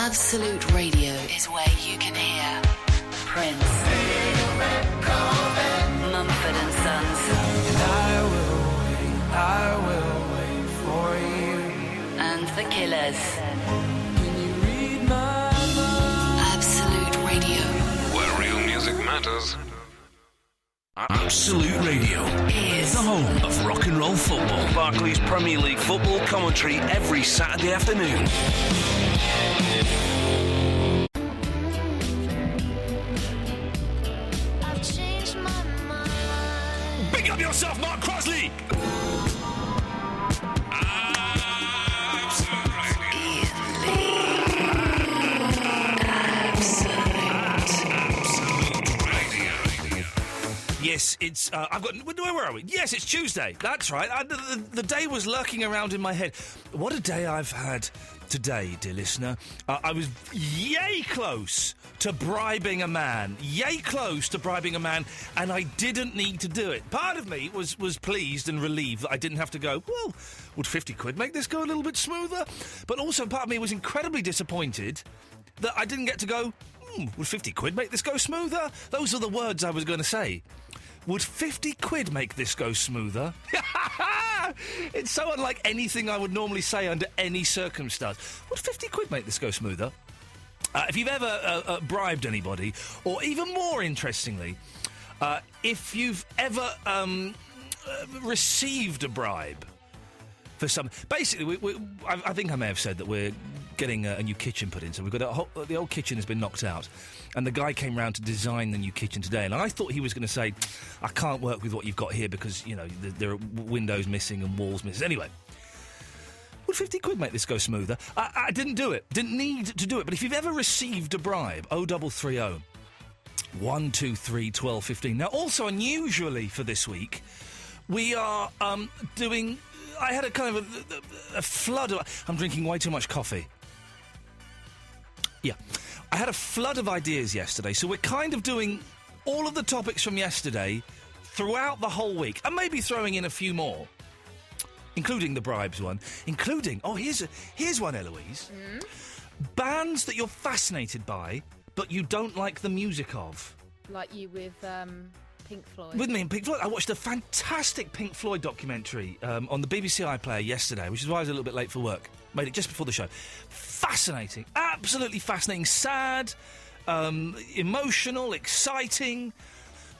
Absolute Radio is where you can hear Prince, Mumford and Sons, I will wait for you, and The Killers. Can you read my mind? Absolute Radio, where real music matters. Absolute Radio is the home of rock and roll football. Barclays Premier League football commentary every Saturday afternoon. I've changed my mind. Big up yourself, Mark Crosley! Yes, it's, I've got, where are we? Yes, it's Tuesday. That's right. The day was lurking around in my head. What a day I've had today, dear listener. I was yay close to bribing a man. Yay close to bribing a man, and I didn't need to do it. Part of me was pleased and relieved that I didn't have to go, well, would 50 quid make this go a little bit smoother? But also part of me was incredibly disappointed that I didn't get to go, would 50 quid make this go smoother? Those are the words I was going to say. Would 50 quid make this go smoother? It's so unlike anything I would normally say under any circumstance. Would 50 quid make this go smoother? If you've ever bribed anybody, or even more interestingly, if you've ever received a bribe for some... Basically, I think I may have said that we're getting a new kitchen put in, so we've got the old kitchen has been knocked out, and the guy came round to design the new kitchen today, and I thought he was going to say, I can't work with what you've got here because, you know, there are windows missing and walls missing. Anyway, would 50 quid make this go smoother? I didn't do it. Didn't need to do it. But if you've ever received a bribe, 0330 123 1215. Now, also unusually for this week, we are doing... I had a kind of a flood of... I'm drinking way too much coffee. Yeah. I had a flood of ideas yesterday, so we're kind of doing all of the topics from yesterday throughout the whole week, and maybe throwing in a few more, including the bribes one, including... Oh, here's one, Eloise. Bands that you're fascinated by, but you don't like the music of. Like you with... Pink Floyd. With me and Pink Floyd. I watched a fantastic Pink Floyd documentary on the BBC iPlayer yesterday, which is why I was a little bit late for work. Made it just before the show. Fascinating. Absolutely fascinating. Sad, emotional, exciting.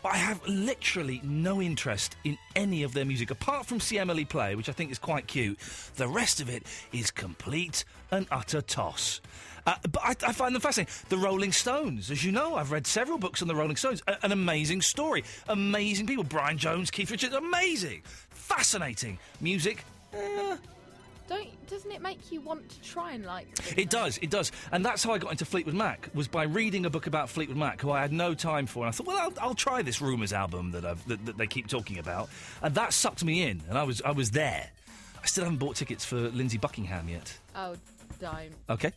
But I have literally no interest in any of their music, apart from See Emily Play, which I think is quite cute. The rest of it is complete and utter toss. But I find them fascinating. The Rolling Stones, as you know, I've read several books on the Rolling Stones. An amazing story. Amazing people. Brian Jones, Keith Richards, amazing. Fascinating. Music, Doesn't it make you want to try and like them? It does. And that's how I got into Fleetwood Mac, was by reading a book about Fleetwood Mac, who I had no time for. And I thought, well, I'll try this Rumours album that they keep talking about. And that sucked me in, and I was there. I still haven't bought tickets for Lindsay Buckingham yet. Oh, don't. Okay.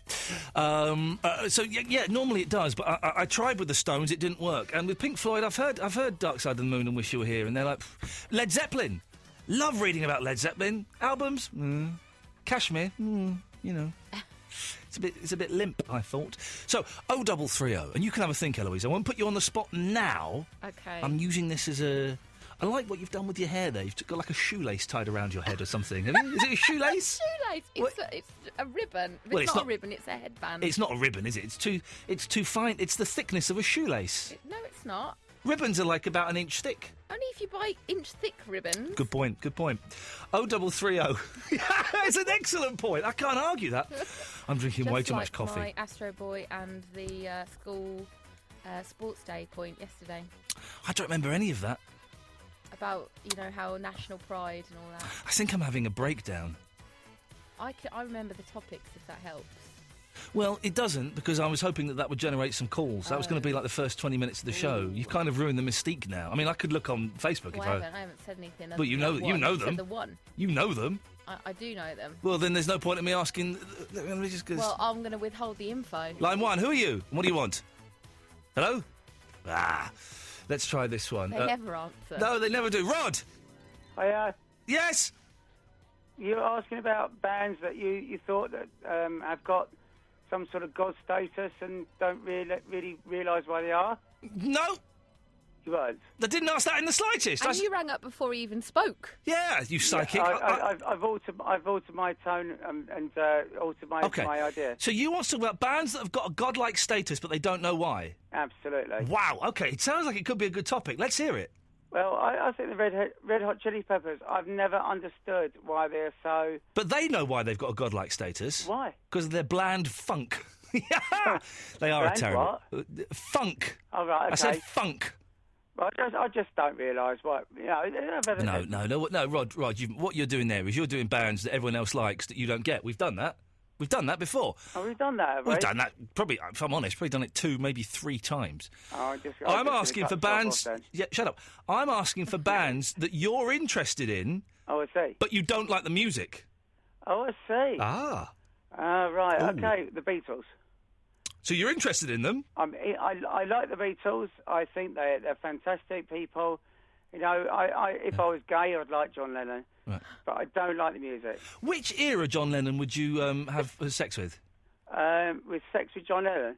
So yeah, normally it does, but I tried with the Stones, it didn't work. And with Pink Floyd, I've heard Dark Side of the Moon and Wish You Were Here, and they're like, Led Zeppelin. Love reading about Led Zeppelin. Albums, Kashmir, you know. It's a bit limp, I thought. So, 0330, and you can have a think, Eloise. I won't put you on the spot now. Okay. I'm using this as a... I like what you've done with your hair there. You've got like a shoelace tied around your head or something. Have you? Is it a shoelace? Shoelace. It's a ribbon. Well, it's not a ribbon, it's a headband. It's not a ribbon, is it? It's too fine. It's the thickness of a shoelace. No, it's not. Ribbons are like about an inch thick. Only if you buy inch-thick ribbons. Good point. 0330. It's an excellent point. I can't argue that. I'm drinking way too much coffee. My Astro Boy and the school sports day point yesterday. I don't remember any of that. About, how national pride and all that. I think I'm having a breakdown. I remember the topics, if that helps. Well, it doesn't, because I was hoping that would generate some calls. That was going to be like the first 20 minutes of the show. You've kind of ruined the mystique now. I mean, I could look on Facebook if I haven't said anything. But you know them. Said the one. You know them. I do know them. Well, then there's no point in me asking. Well, I'm going to withhold the info. Line 1, who are you? What do you want? Hello? Let's try this one. They never answer. No, they never do. Rod! Hiya. Yes? You're asking about bands that you thought that have got some sort of god status and don't really realise why they are? No. You weren't. I didn't ask that in the slightest. And you rang up before he even spoke. Yeah, you psychic. I've altered my tone and altered my idea. So you want to talk about bands that have got a godlike status, but they don't know why? Absolutely. Wow. Okay, it sounds like it could be a good topic. Let's hear it. Well, I think the Red Hot Chili Peppers, I've never understood why they're so... But they know why they've got a godlike status. Why? Because of their bland funk. They are Bland a terrible... what? Funk. Oh, right, okay. I said funk. Well, I just don't realise what... No, Rod, what you're doing there is you're doing bands that everyone else likes that you don't get. We've done that. We've done that before. Oh, we've done that, have we? We've done that, probably, if I'm honest, probably done it 2, maybe 3 times. I'm asking for bands... Yeah, shut up. I'm asking for bands that you're interested in... Oh, I see. But you don't like the music. Oh, I see. Ah. Right, Ooh. okay, the Beatles. So you're interested in them? I like the Beatles. I think they're fantastic people. You know, if I was gay, I'd like John Lennon. Right. But I don't like the music. Which era John Lennon would you have sex with? With sex with John Lennon?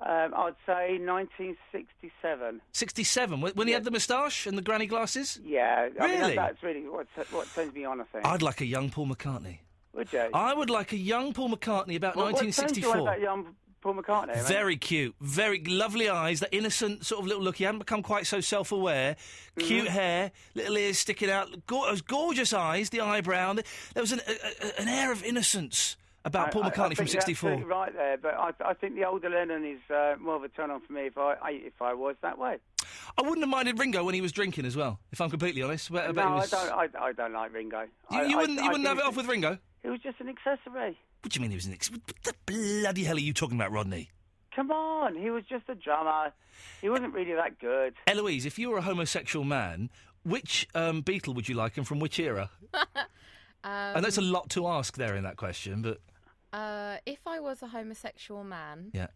I'd say 1967. 67? When he had the moustache and the granny glasses? Yeah. Really? I mean, that's really what turns me on, I think. I'd like a young Paul McCartney. Would you? I would like a young Paul McCartney about 1964. What turns you on about young Paul McCartney? Very cute, very lovely eyes, that innocent sort of little look. He hadn't become quite so self-aware. Cute hair, little ears sticking out, those gorgeous eyes, the eyebrow. There was an air of innocence about Paul McCartney from '64. Absolutely right there, but I think the older Lennon is more of a turn on for me if I was that way. I wouldn't have minded Ringo when he was drinking as well, if I'm completely honest. I don't like Ringo. You wouldn't have it off with Ringo? He was just an accessory. What do you mean he was an accessory? What the bloody hell are you talking about, Rodney? Come on, he was just a drummer. He wasn't really that good. Eloise, if you were a homosexual man, which Beatle would you like and from which era? And that's a lot to ask there in that question, but... if I was a homosexual man... Yeah.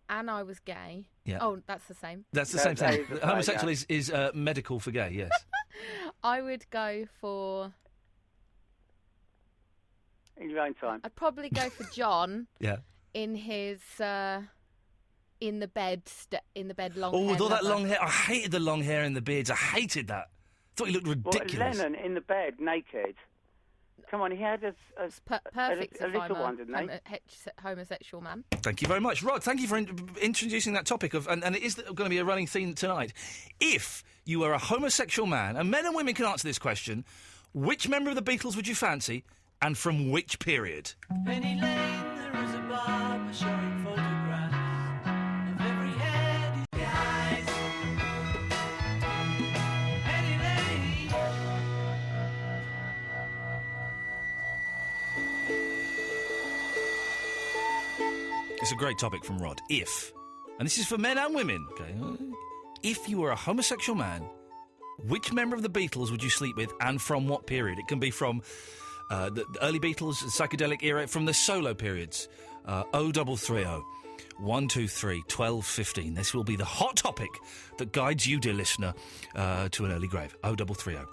And I was gay... Yeah. Oh, that's the same. That's the same thing. Homosexual is medical for gay, yes. I would go for... In your own time. I'd probably go for John. Yeah. In his... in the bed long hair. Oh, with all that long hair. I hated the long hair and the beards. I hated that. I thought he looked ridiculous. Lennon in the bed, naked. Come on, he had perfect a little one, didn't he? Homosexual man. Thank you very much. Rod, thank you for introducing that topic, and it is going to be a running theme tonight. If you were a homosexual man, and men and women can answer this question, which member of the Beatles would you fancy, and from which period? Penny Lane, there is a barber showing photographs of every head he eyes. Penny Lane. It's a great topic from Rod. If, and this is for men and women, okay? If you were a homosexual man, which member of the Beatles would you sleep with, and from what period? It can be from the early Beatles, the psychedelic era, from the solo periods. 0330 123 1215. This will be the hot topic that guides you, dear listener, to an early grave. 0330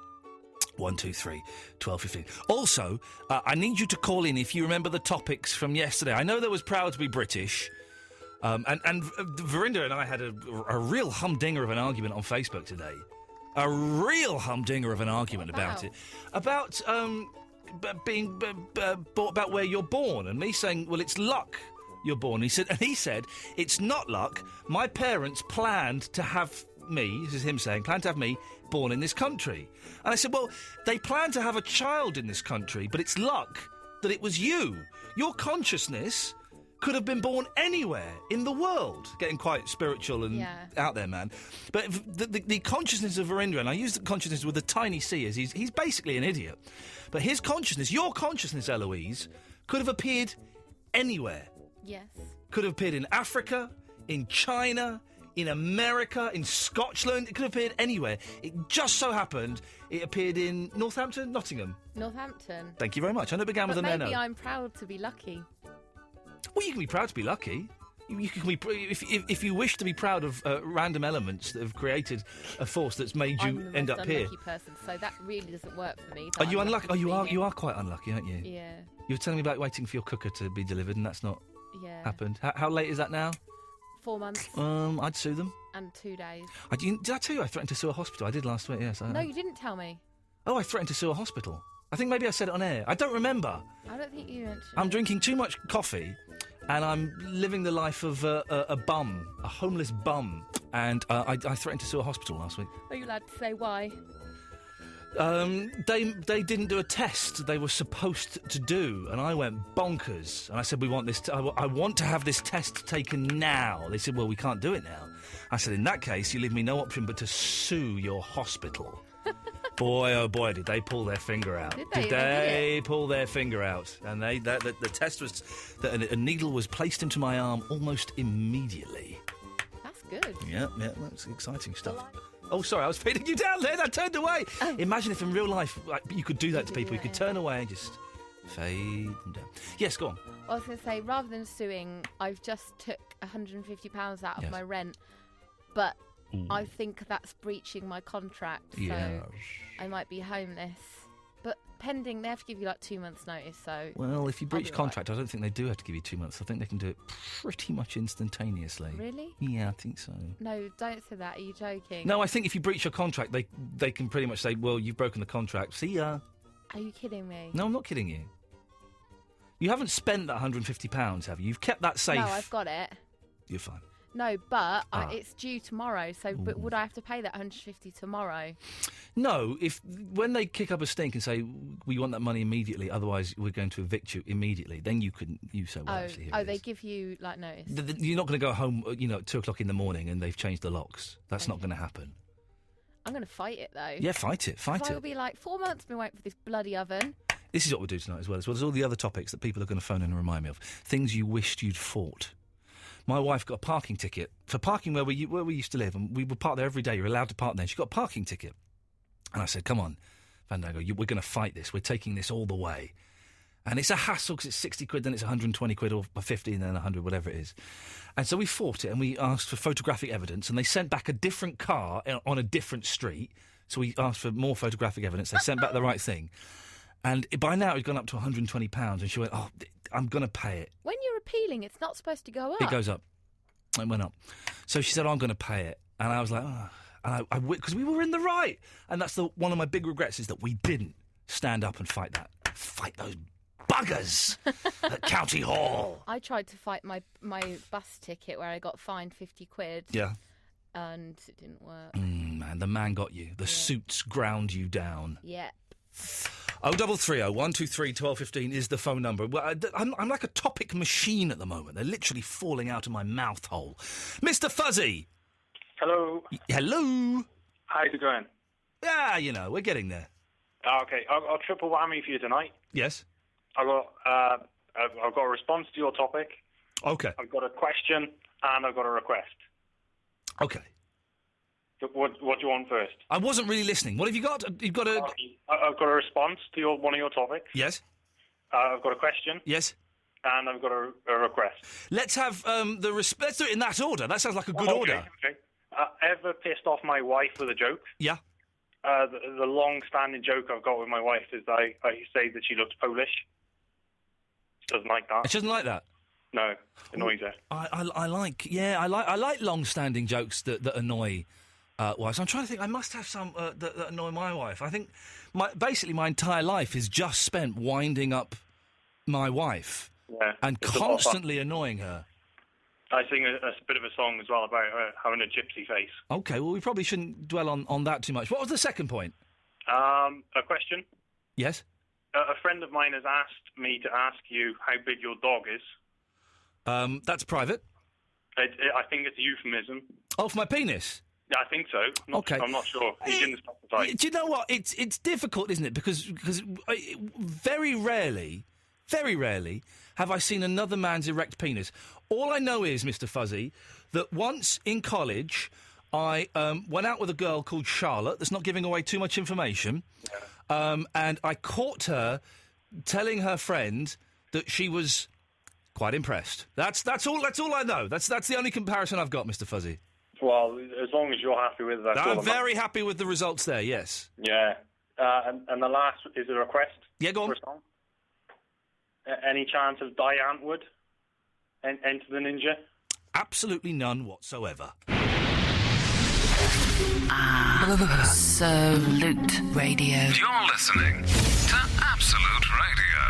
123 1215. Also, I need you to call in if you remember the topics from yesterday. I know there was Proud to be British, and Verinda and I had a real humdinger of an argument on Facebook today. A real humdinger of an argument about it. About being about where you're born, and me saying, well, it's luck you're born. He said, it's not luck. My parents planned to have me, this is him saying, planned to have me born in this country. And I said, well, they planned to have a child in this country, but it's luck that it was you. Your consciousness could have been born anywhere in the world. Getting quite spiritual and out there, man. But the consciousness of Verinda, and I use the consciousness with a tiny c, as he's basically an idiot. But his consciousness, your consciousness, Eloise, could have appeared anywhere. Yes. Could have appeared in Africa, in China, in America, in Scotland. It could have appeared anywhere. It just so happened it appeared in Northampton, Nottingham. Northampton. Thank you very much. I know it began with an N-O. Maybe I'm proud to be lucky. Well, you can be proud to be lucky. You can be, if you wish to be proud of random elements that have created a force that's made you end up here. I'm the most unlucky person, so that really doesn't work for me. Are you unlucky? Oh, you are quite unlucky, aren't you? Yeah. You were telling me about waiting for your cooker to be delivered, and that's not happened. How late is that now? 4 months I'd sue them. and 2 days. Did I tell you I threatened to sue a hospital? I did last week, yes. No, you didn't tell me. Oh, I threatened to sue a hospital. I think maybe I said it on air. I don't remember. I don't think you mentioned I'm it. drinking too much coffee, and I'm living the life of a bum, a homeless bum. And I threatened to sue a hospital last week. Are you allowed to say why? They didn't do a test they were supposed to do, and I went bonkers. And I said, we want this. I want to have this test taken now. They said, well, we can't do it now. I said, in that case, you leave me no option but to sue your hospital. Boy, oh boy, did they pull their finger out? Did they? Did they pull their finger out? And the test was that a needle was placed into my arm almost immediately. That's good. Yeah, that's exciting stuff. Oh, sorry, I was feeding you down then. I turned away. Imagine if in real life you could do that to people. You could turn away and just fade them down. Yes, go on. I was going to say, rather than suing, I've just took £150 out of Yes. my rent, but I think that's breaching my contract, so Yes. I might be homeless. But pending, they have to give you like 2 months' notice, so... Well, if you breach be all contract, I don't think they do have to give you 2 months. I think they can do it pretty much instantaneously. Really? Yeah, I think so. No, don't say that. Are you joking? No, I think if you breach your contract, they can pretty much say, well, you've broken the contract. See ya. Are you kidding me? No, I'm not kidding you. You haven't spent that £150, have you? You've kept that safe. No, I've got it. You're fine. No, but it's due tomorrow, so but would I have to pay that 150 tomorrow? No, when they kick up a stink and say, we want that money immediately, otherwise we're going to evict you immediately, then you say, well, actually, here it they is. give you like notice. You're not going to go home, at 2 o'clock in the morning and they've changed the locks. That's not going to happen. I'm going to fight it though. Yeah, fight it. So I will be like, 4 months been waiting for this bloody oven. This is what we'll do tonight as well as all the other topics that people are going to phone in and remind me of. Things you wished you'd fought. My wife got a parking ticket for parking where we used to live, and we would park there every day. You're allowed to park there. She got a parking ticket. And I said, come on, Fandango, we're going to fight this. We're taking this all the way. And it's a hassle because it's 60 quid, then it's 120 quid, or 50, and then 100, whatever it is. And so we fought it, and we asked for photographic evidence, and they sent back a different car on a different street. So we asked for more photographic evidence. They sent back the right thing. And by now, it's gone up to £120, and she went, oh, I'm going to pay it. When you're appealing, it's not supposed to go up. It goes up. It went up. So she said, I'm going to pay it. And I was like, oh. And because we were in the right. And that's one of my big regrets is that we didn't stand up and fight that. Fight those buggers at County Hall. I tried to fight my bus ticket where I got fined 50 quid. Yeah. And it didn't work. Man, the man got you. The suits ground you down. Yep. 0330 123 1215 is the phone number. Well, I'm like a topic machine at the moment. They're literally falling out of my mouth hole. Mr. Fuzzy. Hello. Hello. How's it going? Yeah, we're getting there. Okay, I'll triple whammy for you tonight. Yes. I've got a response to your topic. Okay. I've got a question and I've got a request. Okay. What do you want first? I wasn't really listening. What have you got? You've got a... I've got a response to one of your topics. Yes. I've got a question. Yes. And I've got a request. Let's have let's do it in that order. That sounds like a good order. Okay. Ever pissed off my wife with a joke? Yeah. The long-standing joke I've got with my wife is I say that she looks Polish. She doesn't like that. She doesn't like that? No, it annoys her. I like long-standing jokes that annoy wives. I'm trying to think. I must have some that annoy my wife. I think basically my entire life is just spent winding up my wife and constantly annoying her. I sing a bit of a song as well about having a gypsy face. Okay, well, we probably shouldn't dwell on that too much. What was the second point? A question. Yes? A friend of mine has asked me to ask you how big your dog is. That's private. I think it's a euphemism. Oh, for my penis? Yeah, I think so. Okay. I'm not sure. He didn't specify. Do you know what? It's difficult, isn't it? Because very rarely have I seen another man's erect penis. All I know is, Mr. Fuzzy, that once in college I went out with a girl called Charlotte. That's not giving away too much information. Yeah. And I caught her telling her friend that she was quite impressed. That's all I know. That's the only comparison I've got, Mr. Fuzzy. Well, as long as you're happy with that. I'm very happy with the results there, yes. Yeah. And the last is a request. Yeah, go on. For a song. Any chance of Die Antwood? Enter the Ninja? Absolutely none whatsoever. Absolute Radio. You're listening to Absolute Radio.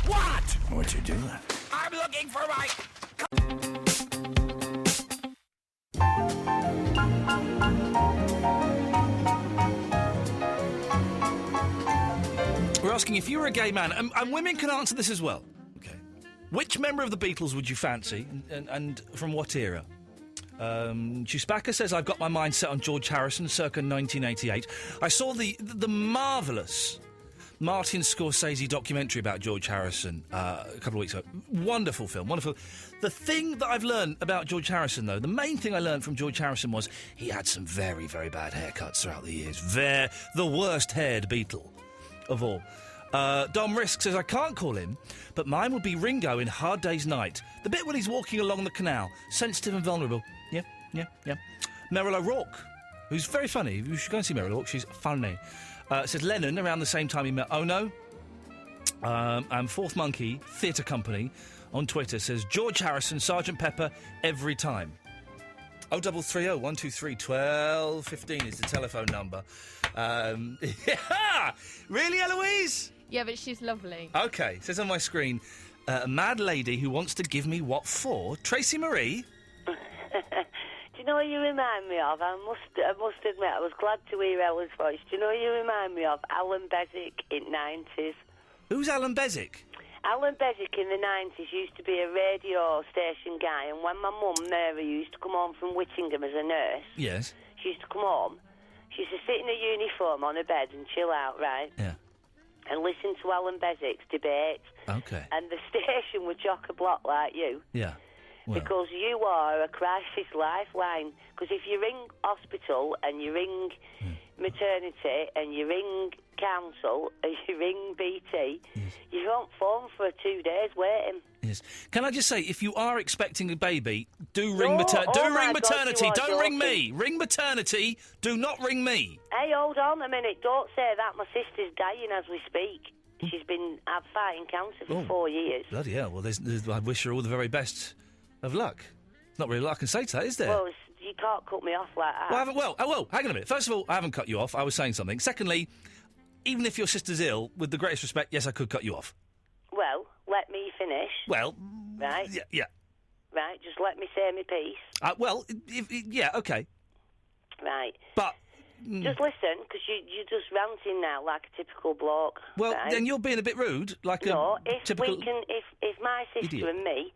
What? What you doing? I'm looking for my... We're asking if you were a gay man, and women can answer this as well. Okay. Which member of the Beatles would you fancy, and from what era? Chewsbacca says, I've got my mind set on George Harrison, circa 1988. I saw the marvellous Martin Scorsese documentary about George Harrison a couple of weeks ago. Wonderful film, wonderful. The thing that I've learned about George Harrison, though, the main thing I learned from George Harrison was he had some very, very bad haircuts throughout the years. The worst-haired Beatle of all. Dom Risk says, I can't call him, but mine would be Ringo in Hard Day's Night. The bit when he's walking along the canal, sensitive and vulnerable. Yeah. Meryl O'Rourke, who's very funny. You should go and see Meryl O'Rourke. She's funny. Says Lennon, around the same time he met Ono. And Fourth Monkey Theatre Company on Twitter says, George Harrison, Sgt. Pepper, every time. 0330 123 1215 is the telephone number. Yeah! Really, Eloise? Yeah, but she's lovely. OK, it says on my screen, a mad lady who wants to give me what for? Tracy Marie? Do you know what you remind me of? I must admit, I was glad to hear Ella's voice. Do you know what you remind me of? Alan Bezic in 90s. Who's Alan Bezic? Alan Bezic in the 90s used to be a radio station guy, and when my mum, Mary, used to come home from Whittingham as a nurse... Yes. She used to come home, she used to sit in a uniform on a bed and chill out, right? Yeah. And listen to Alan Bezic's debate. OK. And the station would chock-a-block like you. Yeah. Well. Because you are a crisis lifeline. Because if you ring hospital and you ring maternity and you ring council and you ring BT, you're on phone for 2 days waiting. Yes. Can I just say, if you are expecting a baby, do ring maternity. Don't ring me. Ring maternity. Do not ring me. Hey, hold on a minute. Don't say that. My sister's dying as we speak. She's been fighting cancer for 4 years. Bloody hell. Well, I wish her all the very best of luck. Not really a lot I can say to that, is there? Well, you can't cut me off like that. Well, hang on a minute. First of all, I haven't cut you off. I was saying something. Secondly, even if your sister's ill, with the greatest respect, yes, I could cut you off. Well, let me finish. Well... Right? Yeah. Right, just let me say my piece. Yeah, OK. Right. But... Just listen, because you're just ranting now like a typical bloke. Well, right? then you're being a bit rude, like a typical... if my sister idiot. and me...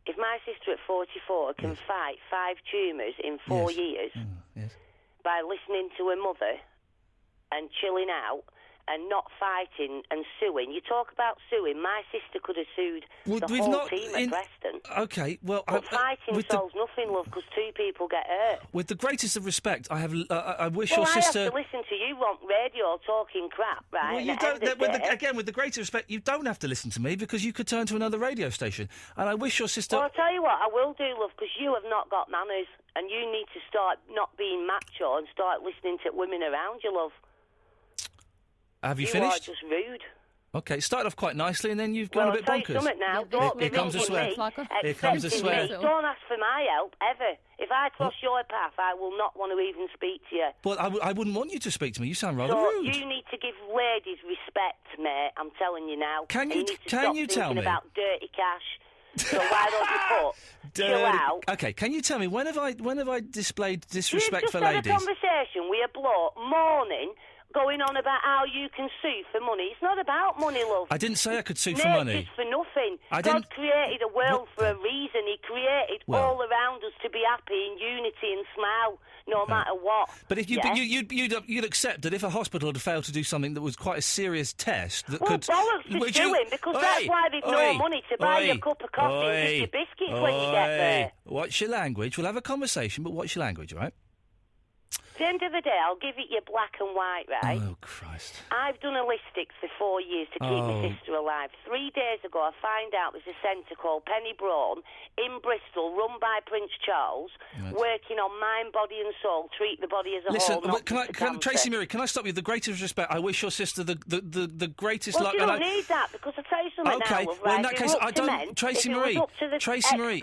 If my sister at 44 can fight 5 tumours in 4 years by listening to her mother and chilling out and not fighting and suing. You talk about suing. My sister could have sued the whole team at Preston. OK, well... But fighting solves nothing, love, because 2 people get hurt. With the greatest of respect, I wish well, your sister... I have to listen to you on radio talking crap, right? Well, you don't... Again, with the greatest respect, you don't have to listen to me because you could turn to another radio station. And I wish your sister... Well, I'll tell you what, I will do, love, because you have not got manners, and you need to start not being macho and start listening to women around you, love. Have you finished? You are just rude. OK, started off quite nicely and then you've gone a bit bonkers. I'll tell you something now. Don't Here comes a swear. Here comes a swear. Don't ask for my help, ever. If I cross your path, I will not want to even speak to you. Well, I wouldn't want you to speak to me. You sound rather rude. You need to give ladies respect, mate. I'm telling you now. Can you tell me? About dirty cash. So why don't you put chill out? OK, can you tell me, when have I displayed disrespect for ladies? You just had a conversation with a bloke morning going on about how you can sue for money. It's not about money, love. I didn't say I could sue for money. It's for nothing. God created a world for a reason. He created all around us to be happy in unity and smile, no matter what. But if you'd accept that if a hospital had failed to do something that was quite a serious test that could... bollocks to sue him, because that's why there's no money to buy your cup of coffee and your biscuits when you get there. What's your language? We'll have a conversation, but what's your language, all right? the end of the day, I'll give it you black and white, right? Oh, Christ. I've done holistic for 4 years to keep my sister alive. 3 days ago, I find out there's a centre called Penny Brawn in Bristol, run by Prince Charles, working on mind, body and soul, treat the body as a whole. Listen, Tracy Murray, can I stop you? The greatest respect. I wish your sister the greatest luck. You don't need that, because I'll tell you something okay, now, love, well, in right? that case, I don't... Men, Tracy Murray,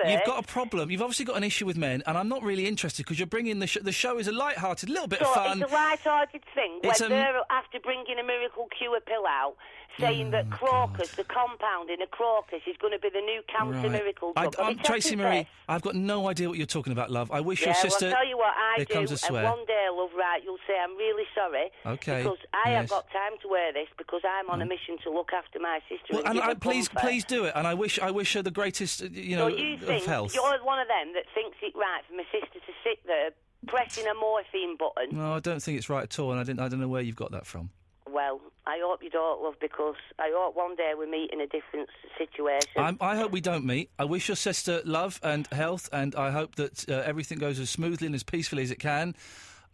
you've got a problem. You've obviously got an issue with men, and I'm not really interested, because you're bringing the show is a light-hearted, little bit of fun. It's a light-hearted thing, when they're after bringing a miracle cure pill out, saying that crocus, the compound in a crocus, is going to be the new cancer miracle drug. Tracy Murray, I've got no idea what you're talking about, love. I wish your sister... Well, I'll tell you what I do, comes a swear. and one day, love, right, you'll say, I'm really sorry, because I have got time to wear this, because I'm on a mission to look after my sister and give her please do it, and I wish her the greatest, so of health. You're one of them that thinks it right for my sister to sit there pressing a morphine button. No, I don't think it's right at all, and I don't know where you've got that from. Well, I hope you don't, love, because I hope one day we meet in a different situation. I hope we don't meet. I wish your sister love and health, and I hope that everything goes as smoothly and as peacefully as it can.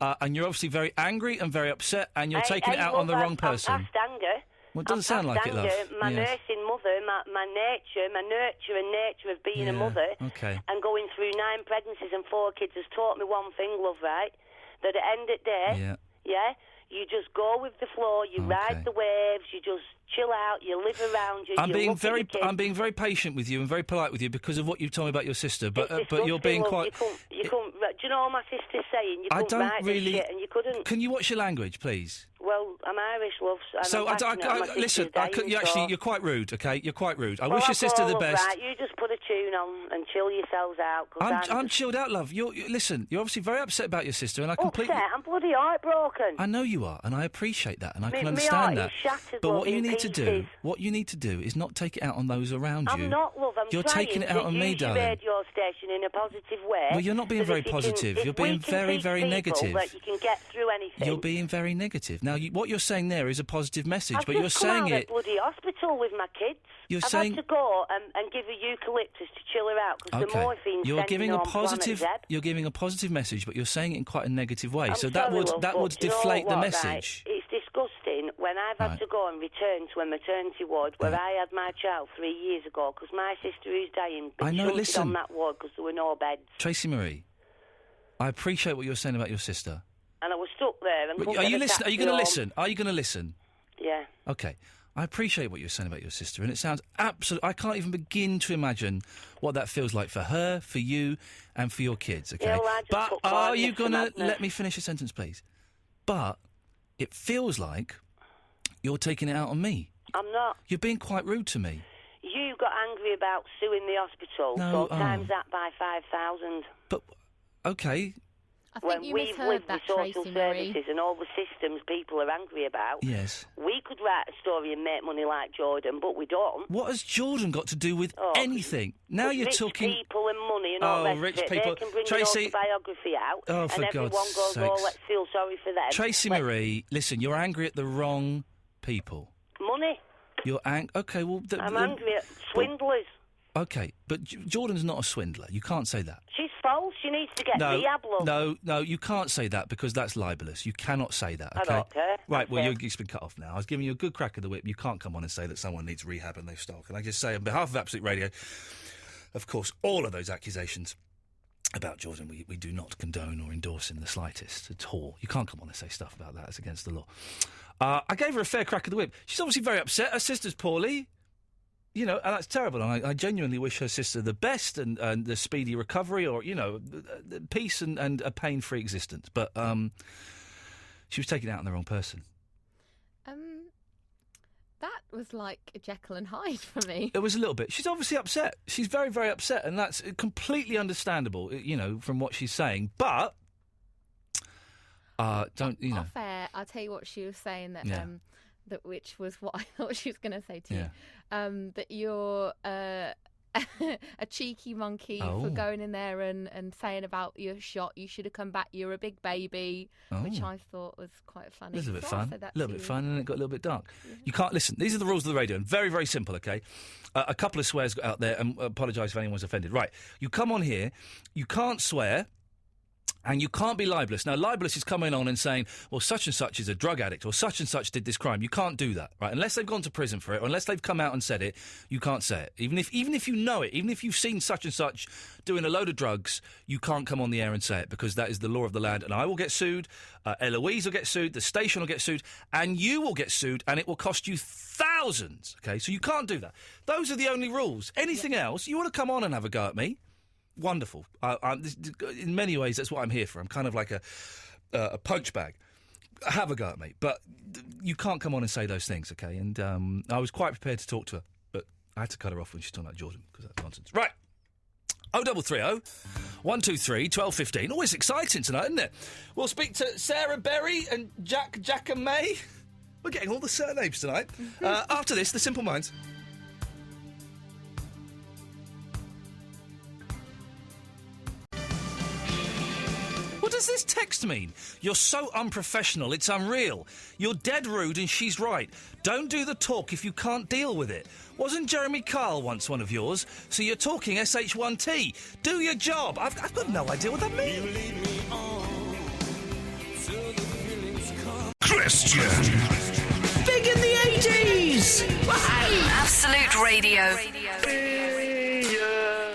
And you're obviously very angry and very upset, and you're taking it out on the wrong person. I'm past anger. Well, it doesn't sound like it, love. My nursing mother, my nurture and nature of being a mother, and going through 9 pregnancies and 4 kids has taught me one thing, love, right? That at the end of the day, you just go with the flow, you ride the waves, you just chill out, you live around you. I'm being very patient with you and very polite with you because of what you've told me about your sister. But you're being quite. You couldn't. Do you know what my sister's saying? You couldn't write this shit, and you couldn't. Can you watch your language, please? Well, I'm Irish, love. So listen. You're quite rude. Okay, you're quite rude. I wish your sister the best. Right, you just put a tune on and chill yourselves out. I'm chilled out, love. Listen. You're obviously very upset about your sister, and I completely. Upset? I'm bloody heartbroken. I know you are, and I appreciate that, and I can understand that. But what you need to do is not take it out on those around you. I'm not, love. You're taking it out on me, darling. Radio station in a positive way. Well, you're not being very positive. You're being very, very negative. That you can get through anything. You're being very negative. Now, what you're saying there is a positive message, but you're I've saying just come out of bloody hospital with my kids. I've had to go and give her eucalyptus to chill her out because the morphine's You're giving a on positive. Planet Z. You're giving a positive message, but you're saying it in quite a negative way. I'm so sorry, that would deflate the message. Right? It's disgusting when I've had to go and return to a maternity ward where I had my child 3 years ago because my sister who's dying been shunted on that ward because there were no beds. Tracy Marie, I appreciate what you're saying about your sister. And I was stuck there. And Are you listening? Are you going to listen? Are you going to listen? Yeah. Okay. I appreciate what you're saying about your sister, and it sounds absolutely... I can't even begin to imagine what that feels like for her, for you, and for your kids, okay? Yeah, well, but are you going to... Let me finish a sentence, please. But it feels like you're taking it out on me. I'm not. You're being quite rude to me. You got angry about suing the hospital, so times that by 5,000. But, okay... I think you misheard that, Tracy social Marie. services and all the systems people are angry about. Yes. We could write a story and make money like Jordan, but we don't. What has Jordan got to do with anything? Now you're rich talking... people and money and all that. Rich people. people. They can bring Tracy... an autobiography out, and everyone God's goes, sakes. let's feel sorry for them. Tracy Marie, listen, you're angry at the wrong people. Money. You're Okay, well... I'm angry at swindlers. Okay, but Jordan's not a swindler. You can't say that. She's false. She needs to get rehab. No, you can't say that because that's libelous. You cannot say that, okay? I don't care. Right, well, you've been cut off now. I was giving you a good crack of the whip. You can't come on and say that someone needs rehab and they've stole. Can I just say, on behalf of Absolute Radio, of course, all of those accusations about Jordan, we do not condone or endorse in the slightest at all. You can't come on and say stuff about that. It's against the law. I gave her a fair crack of the whip. She's obviously very upset. Her sister's poorly. You know, and that's terrible. And I genuinely wish her sister the best and the speedy recovery or, peace and a pain-free existence. But she was taking it out on the wrong person. That was like a Jekyll and Hyde for me. It was a little bit. She's obviously upset. She's very, very upset, and that's completely understandable, from what she's saying. But, Off air, I'll tell you what she was saying that which was what I thought she was going to say to you, that you're a cheeky monkey for going in there and saying about your shot. You should have come back. You're a big baby, which I thought was quite funny. This is a bit fun. A little bit fun, and it got a little bit dark. Yeah. You can't listen. These are the rules of the radio, and very, very simple. Okay, a couple of swears got out there, and apologise if anyone's offended. Right, you come on here, you can't swear. And you can't be libelous. Now, libelous is coming on and saying, well, such and such is a drug addict or such and such did this crime. You can't do that, right? Unless they've gone to prison for it or unless they've come out and said it, you can't say it. Even if you know it, even if you've seen such and such doing a load of drugs, you can't come on the air and say it because that is the law of the land. And I will get sued, Eloise will get sued, the station will get sued, and you will get sued, and it will cost you thousands, OK? So you can't do that. Those are the only rules. Anything else, you want to come on and have a go at me? Wonderful. In many ways, that's what I'm here for. I'm kind of like a punch bag. Have a go at me. But you can't come on and say those things, OK? And I was quite prepared to talk to her, but I had to cut her off when she was talking about Jordan, because that's nonsense. Right. 0330 123 1215. Always exciting tonight, isn't it? We'll speak to Sarah Berry and Jack and May. We're getting all the surnames tonight. After this, The Simple Minds. What does this text mean? You're so unprofessional, it's unreal. You're dead rude and she's right. Don't do the talk if you can't deal with it. Wasn't Jeremy Kyle once one of yours? So you're talking SH1T. Do your job. I've got no idea what that means. Christian. Big in the 80s! Absolute Radio.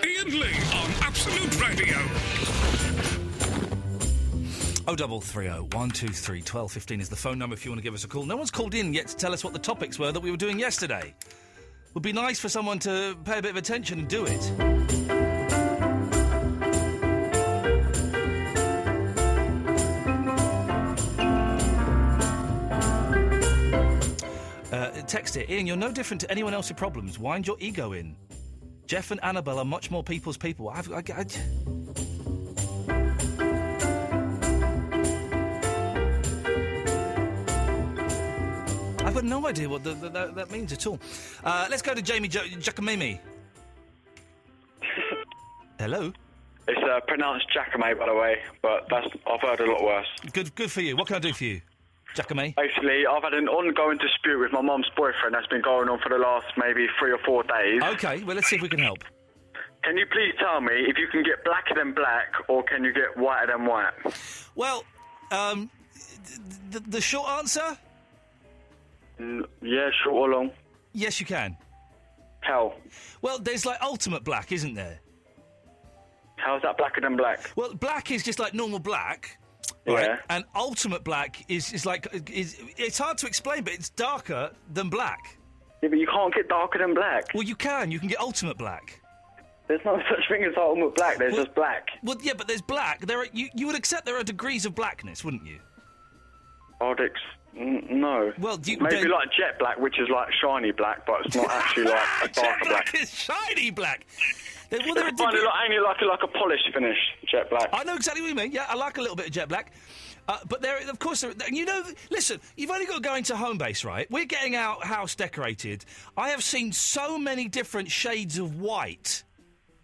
Iain Lee on Absolute Radio. 0330 123 1215 is the phone number if you want to give us a call. No one's called in yet to tell us what the topics were that we were doing yesterday. Would be nice for someone to pay a bit of attention and do it. Text it. Ian, you're no different to anyone else with problems. Wind your ego in. Jeff and Annabelle are much more people's people. I've got no idea what that means at all. Let's go to Jamie Giacomini. Hello? It's pronounced Giacomini, by the way, but I've heard a lot worse. Good for you. What can I do for you, Giacomini? Basically, I've had an ongoing dispute with my mum's boyfriend that's been going on for the last maybe 3 or 4 days. OK, well, let's see if we can help. Can you please tell me if you can get blacker than black or can you get whiter than white? Well, the short answer? Yeah, short or long? Yes, you can. How? Well, there's like ultimate black, isn't there? How's that blacker than black? Well, black is just like normal black. Yeah. Right? And ultimate black is it's hard to explain, but it's darker than black. Yeah, but you can't get darker than black. Well, you can. You can get ultimate black. There's no such thing as ultimate black. There's just black. Well, yeah, but there's black. You would accept there are degrees of blackness, wouldn't you? No. Well, maybe like jet black, which is like shiny black, but it's not actually like a darker black. Is shiny black. Ain't it like a polished finish, jet black? I know exactly what you mean. Yeah, I like a little bit of jet black. But of course, listen, you've only got to go into home base, right? We're getting our house decorated. I have seen so many different shades of white.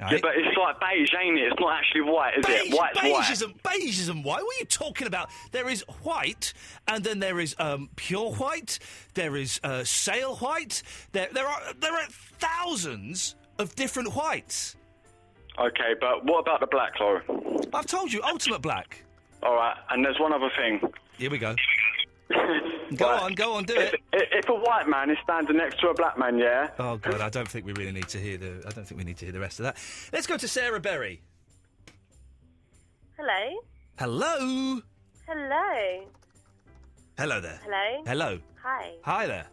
Right? Yeah, but it's like beige, ain't it? It's not actually white, is it? White's white. Beige isn't white. What are you talking about? There is white, and then there is pure white. There is sail white. There are thousands of different whites. Okay, but what about the black, though? I've told you, ultimate black. All right, and there's one other thing. Here we go. Go on, do it. If a white man is standing next to a black man, yeah. Oh God, I don't think we really need to hear the. I don't think we need to hear the rest of that. Let's go to Sarah Berry. Hello. Hello. Hello. Hello there. Hello. Hello. Hi. Hi there.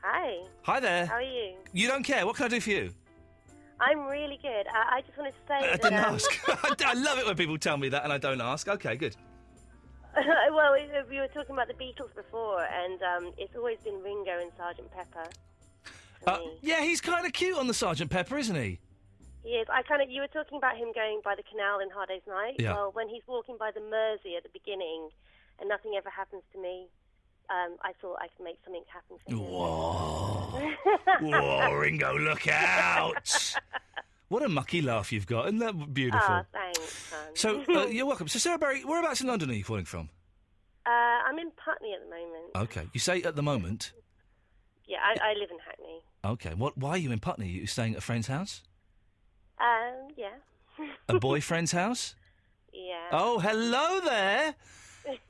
Hi. Hi there. How are you? You don't care. What can I do for you? I'm really good. I just wanted to say. I didn't ask. I love it when people tell me that and I don't ask. Okay, good. Well, we were talking about the Beatles before, and it's always been Ringo and Sgt. Pepper. Yeah, he's kind of cute on the Sgt. Pepper, isn't he? He is. You were talking about him going by the canal in Hard Day's Night. Yeah. Well, when he's walking by the Mersey at the beginning, and nothing ever happens to me, I thought I could make something happen for him. Whoa. Whoa, Ringo, look out! What a mucky laugh you've got. Isn't that beautiful? Oh, thanks, hon. So, you're welcome. So, Sarah Berry, whereabouts in London are you calling from? I'm in Putney at the moment. OK. You say at the moment? Yeah, I live in Hackney. OK. Why are you in Putney? Are you staying at a friend's house? Yeah. A boyfriend's house? Yeah. Oh, hello there.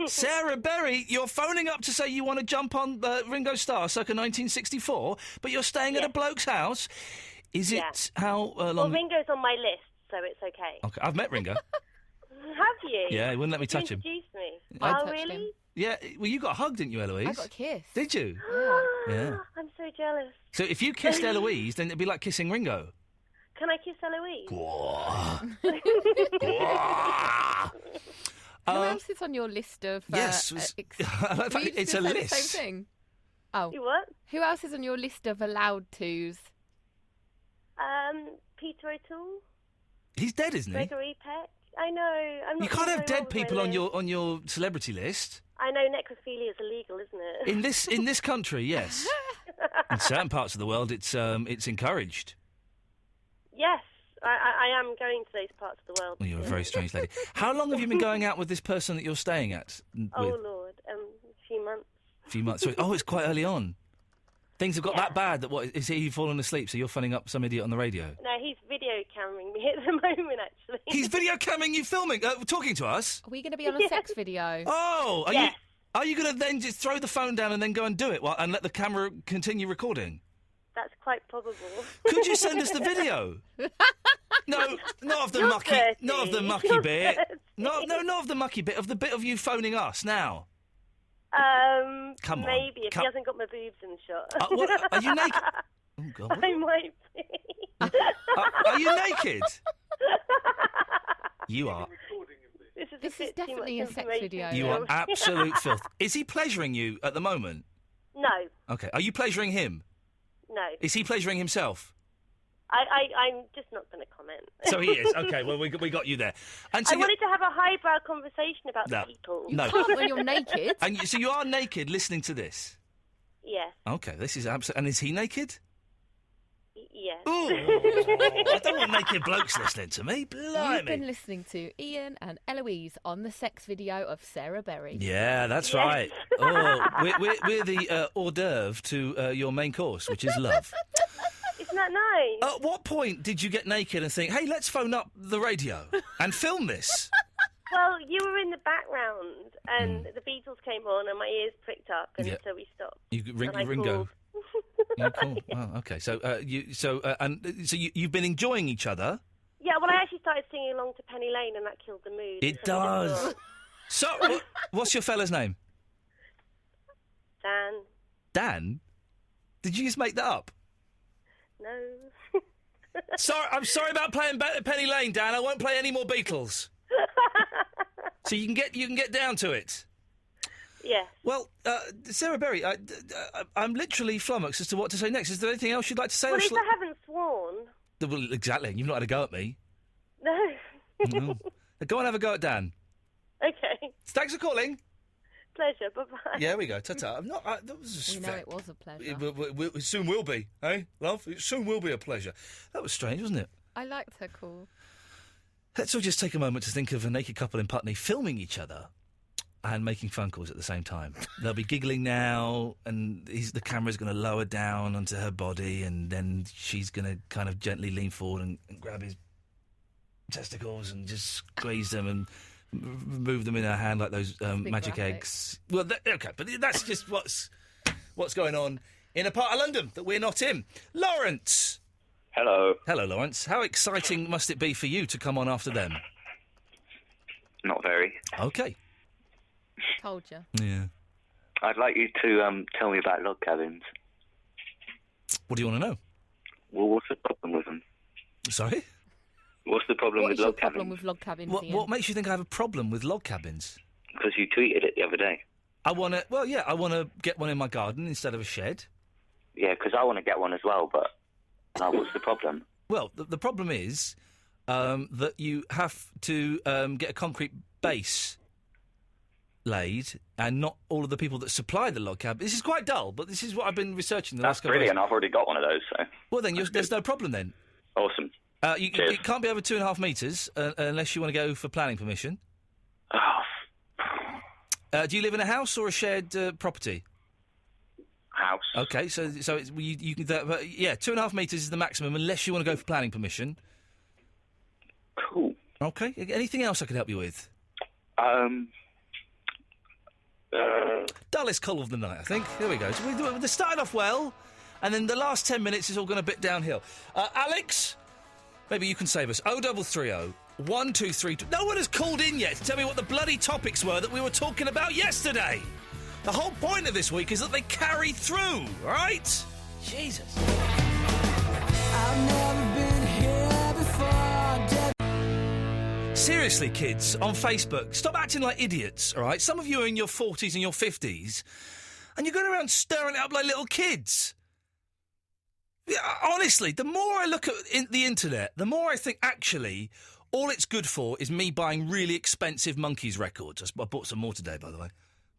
Sarah Berry, you're phoning up to say you want to jump on Ringo Starr circa 1964, but you're staying at a bloke's house. Is it how long... Well, Ringo's on my list, so it's okay. Okay, I've met Ringo. Have you? Yeah, he wouldn't let me touch him. You introduced me. I Oh, touched really? Yeah, well, you got a hug, didn't you, Eloise? I got a kiss. Did you? Yeah. I'm so jealous. So if you kissed Eloise, then it'd be like kissing Ringo. Can I kiss Eloise? Who else is on your list of... yes, it's a list. The same thing? Oh. You what? Who else is on your list of allowed tos? Peter O'Toole. He's dead, isn't he? Gregory Peck. I know. I'm not You can't sure have very dead well with my people on list. your celebrity list. I know necrophilia is illegal, isn't it? In this country, yes. In certain parts of the world, it's encouraged. Yes, I am going to those parts of the world. Well, you're a very strange lady. How long have you been going out with this person that you're staying at? Oh, Lord, a few months. A few months. Oh, it's quite early on. Things have got that bad that is he fallen asleep? So you're phoning up some idiot on the radio? No, he's video cammering me at the moment. Actually, he's video cammering you, filming, talking to us. Are we going to be on a sex video? Oh, are you going to then just throw the phone down and then go and do it and let the camera continue recording? That's quite probable. Could you send us the video? No, not of the mucky, not of the mucky bit. Not of the mucky bit. Of the bit of you phoning us now. Come on. Maybe if he hasn't got my boobs in the shot. What, are you naked? Oh God. I might be. Are you naked? You are. This is definitely a sex video. You are absolute filth. Is he pleasuring you at the moment? No. Okay. Are you pleasuring him? No. Is he pleasuring himself? I'm just not going to comment. So he is. Okay, well, we got you there. And so I wanted to have a highbrow conversation about the people. No. You can't when you're naked. And so you are naked listening to this? Yes. Okay, this is absolutely... And is he naked? Yes. Ooh, I don't want naked blokes listening to me. Blimey. You've been listening to Ian and Eloise on the sex video of Sarah Berry. Yeah, that's right. Oh, we're the hors d'oeuvre to your main course, which is love. Isn't that nice? At what point did you get naked and think, hey, let's phone up the radio and film this? Well, you were in the background, and the Beatles came on, and my ears pricked up, and so we stopped. Ringo. Yeah, cool. Oh, okay. So, you've been enjoying each other. Yeah. Well, I actually started singing along to Penny Lane, and that killed the mood. It does. So, what's your fella's name? Dan. Dan? Did you just make that up? No. Sorry, I'm sorry about playing Penny Lane, Dan. I won't play any more Beatles. So you can get down to it. Yeah. Well, Sarah Berry, I'm literally flummoxed as to what to say next. Is there anything else you'd like to say? Well, at least I haven't sworn. Well, exactly. You've not had a go at me. No. No. Go and have a go at Dan. Okay. Thanks for calling. Pleasure. Bye-bye. Yeah, we go. Ta-ta. That was we know it was a pleasure. It soon will be, eh, love? It soon will be a pleasure. That was strange, wasn't it? I liked her call. Let's all just take a moment to think of a naked couple in Putney filming each other and making phone calls at the same time. They'll be giggling now, and the camera's going to lower down onto her body, and then she's going to kind of gently lean forward and grab his testicles and just squeeze them and move them in her hand like those magic eggs. Well, okay, but that's just what's going on in a part of London that we're not in. Lawrence! Hello. Hello, Lawrence. How exciting must it be for you to come on after them? Not very. Okay. Told you. Yeah. I'd like you to tell me about log cabins. What do you want to know? Well, what's the problem with them? Sorry? What's the problem with log cabins? What is your problem with log cabins, What makes you think I have a problem with log cabins? Because you tweeted it the other day. I want to get one in my garden instead of a shed. Yeah, because I want to get one as well, but what's the problem? Well, the problem is that you have to get a concrete base laid, and not all of the people that supply the log cabin. This is quite dull, but this is what I've been researching the last couple of days. That's brilliant. I've already got one of those, so... Well, then, there's no problem then. Awesome. It can't be over 2.5 metres unless you want to go for planning permission. Do you live in a house or a shared property? House. Okay, so it's, you can 2.5 metres is the maximum unless you want to go for planning permission. Cool. Okay. Anything else I could help you with? Dullest call of the night, I think. Here we go. So they're starting off well, and then the last 10 minutes is all going a bit downhill. Alex, maybe you can save us. 0330 1232. No one has called in yet to tell me what the bloody topics were that we were talking about yesterday. The whole point of this week is that they carry through, all right? Jesus. I've never been here before. Seriously, kids, on Facebook, stop acting like idiots, all right? Some of you are in your 40s and your 50s, and you're going around stirring it up like little kids. Yeah, honestly, the more I look at the internet, the more I think, actually, all it's good for is me buying really expensive Monkees records. I bought some more today, by the way.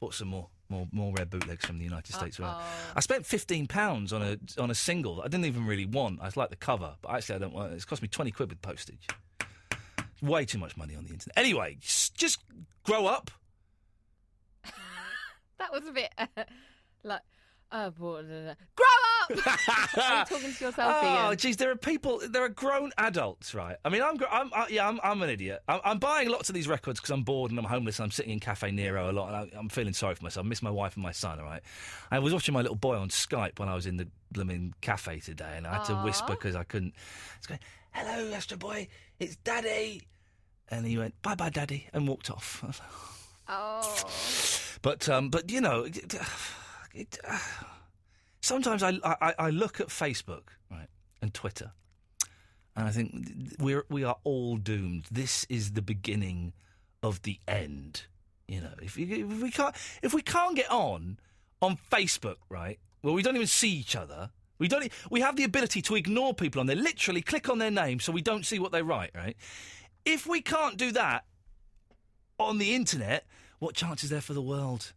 Bought some more rare bootlegs from the United States. I spent £15 on a single that I didn't even really want. I like the cover, but actually I don't want it. It's cost me 20 quid with postage. Way too much money on the internet. Anyway, just grow up. That was a bit like, grow up! Are you talking to yourself, Ian? Oh, geez, there are grown adults, right? I mean, I'm an idiot. I'm buying lots of these records because I'm bored and I'm homeless and I'm sitting in Cafe Nero a lot and I'm feeling sorry for myself. I miss my wife and my son, all right? I was watching my little boy on Skype when I was in the blooming cafe today and I had to whisper because I couldn't. I was going, hello, Astro Boy, it's Daddy. And he went, bye-bye, Daddy, and walked off. Oh. But you know, sometimes I look at Facebook, right, and Twitter, and I think we are all doomed. This is the beginning of the end. You know, if we can't get on Facebook, right, well, we don't even see each other. We have the ability to ignore people on there. Literally, click on their name so we don't see what they write, right? If we can't do that on the internet, what chance is there for the world?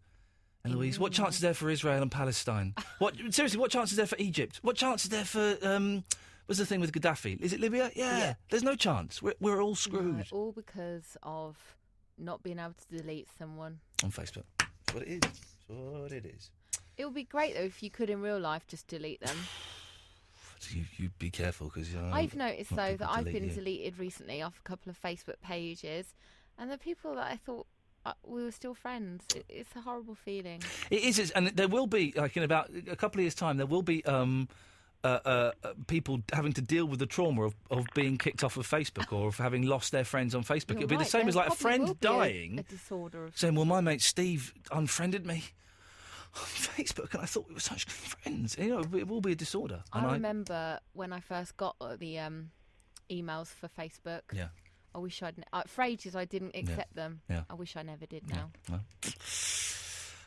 And Louise, what chance is there for Israel and Palestine? Seriously, what chance is there for Egypt? What chance is there for what's the thing with Gaddafi? Is it Libya? Yeah. There's no chance. We're all screwed. No, all because of not being able to delete someone on Facebook. That's what it is. That's what it is. It would be great though if you could in real life just delete them. You be careful because I've noticed though that I've been deleted recently off a couple of Facebook pages, and the people that I thought we were still friends. It's a horrible feeling. It is, and there will be like in about a couple of years' time, there will be people having to deal with the trauma of being kicked off of Facebook or of having lost their friends on Facebook. It'll be the same as like a friend dying, a disorder of saying, "Well, my mate Steve unfriended me on Facebook, and I thought we were such good friends." You know, it will be a disorder. I remember when I first got the emails for Facebook. Yeah. I wish I'd... for ages I didn't accept them. Yeah. I wish I never did now. No.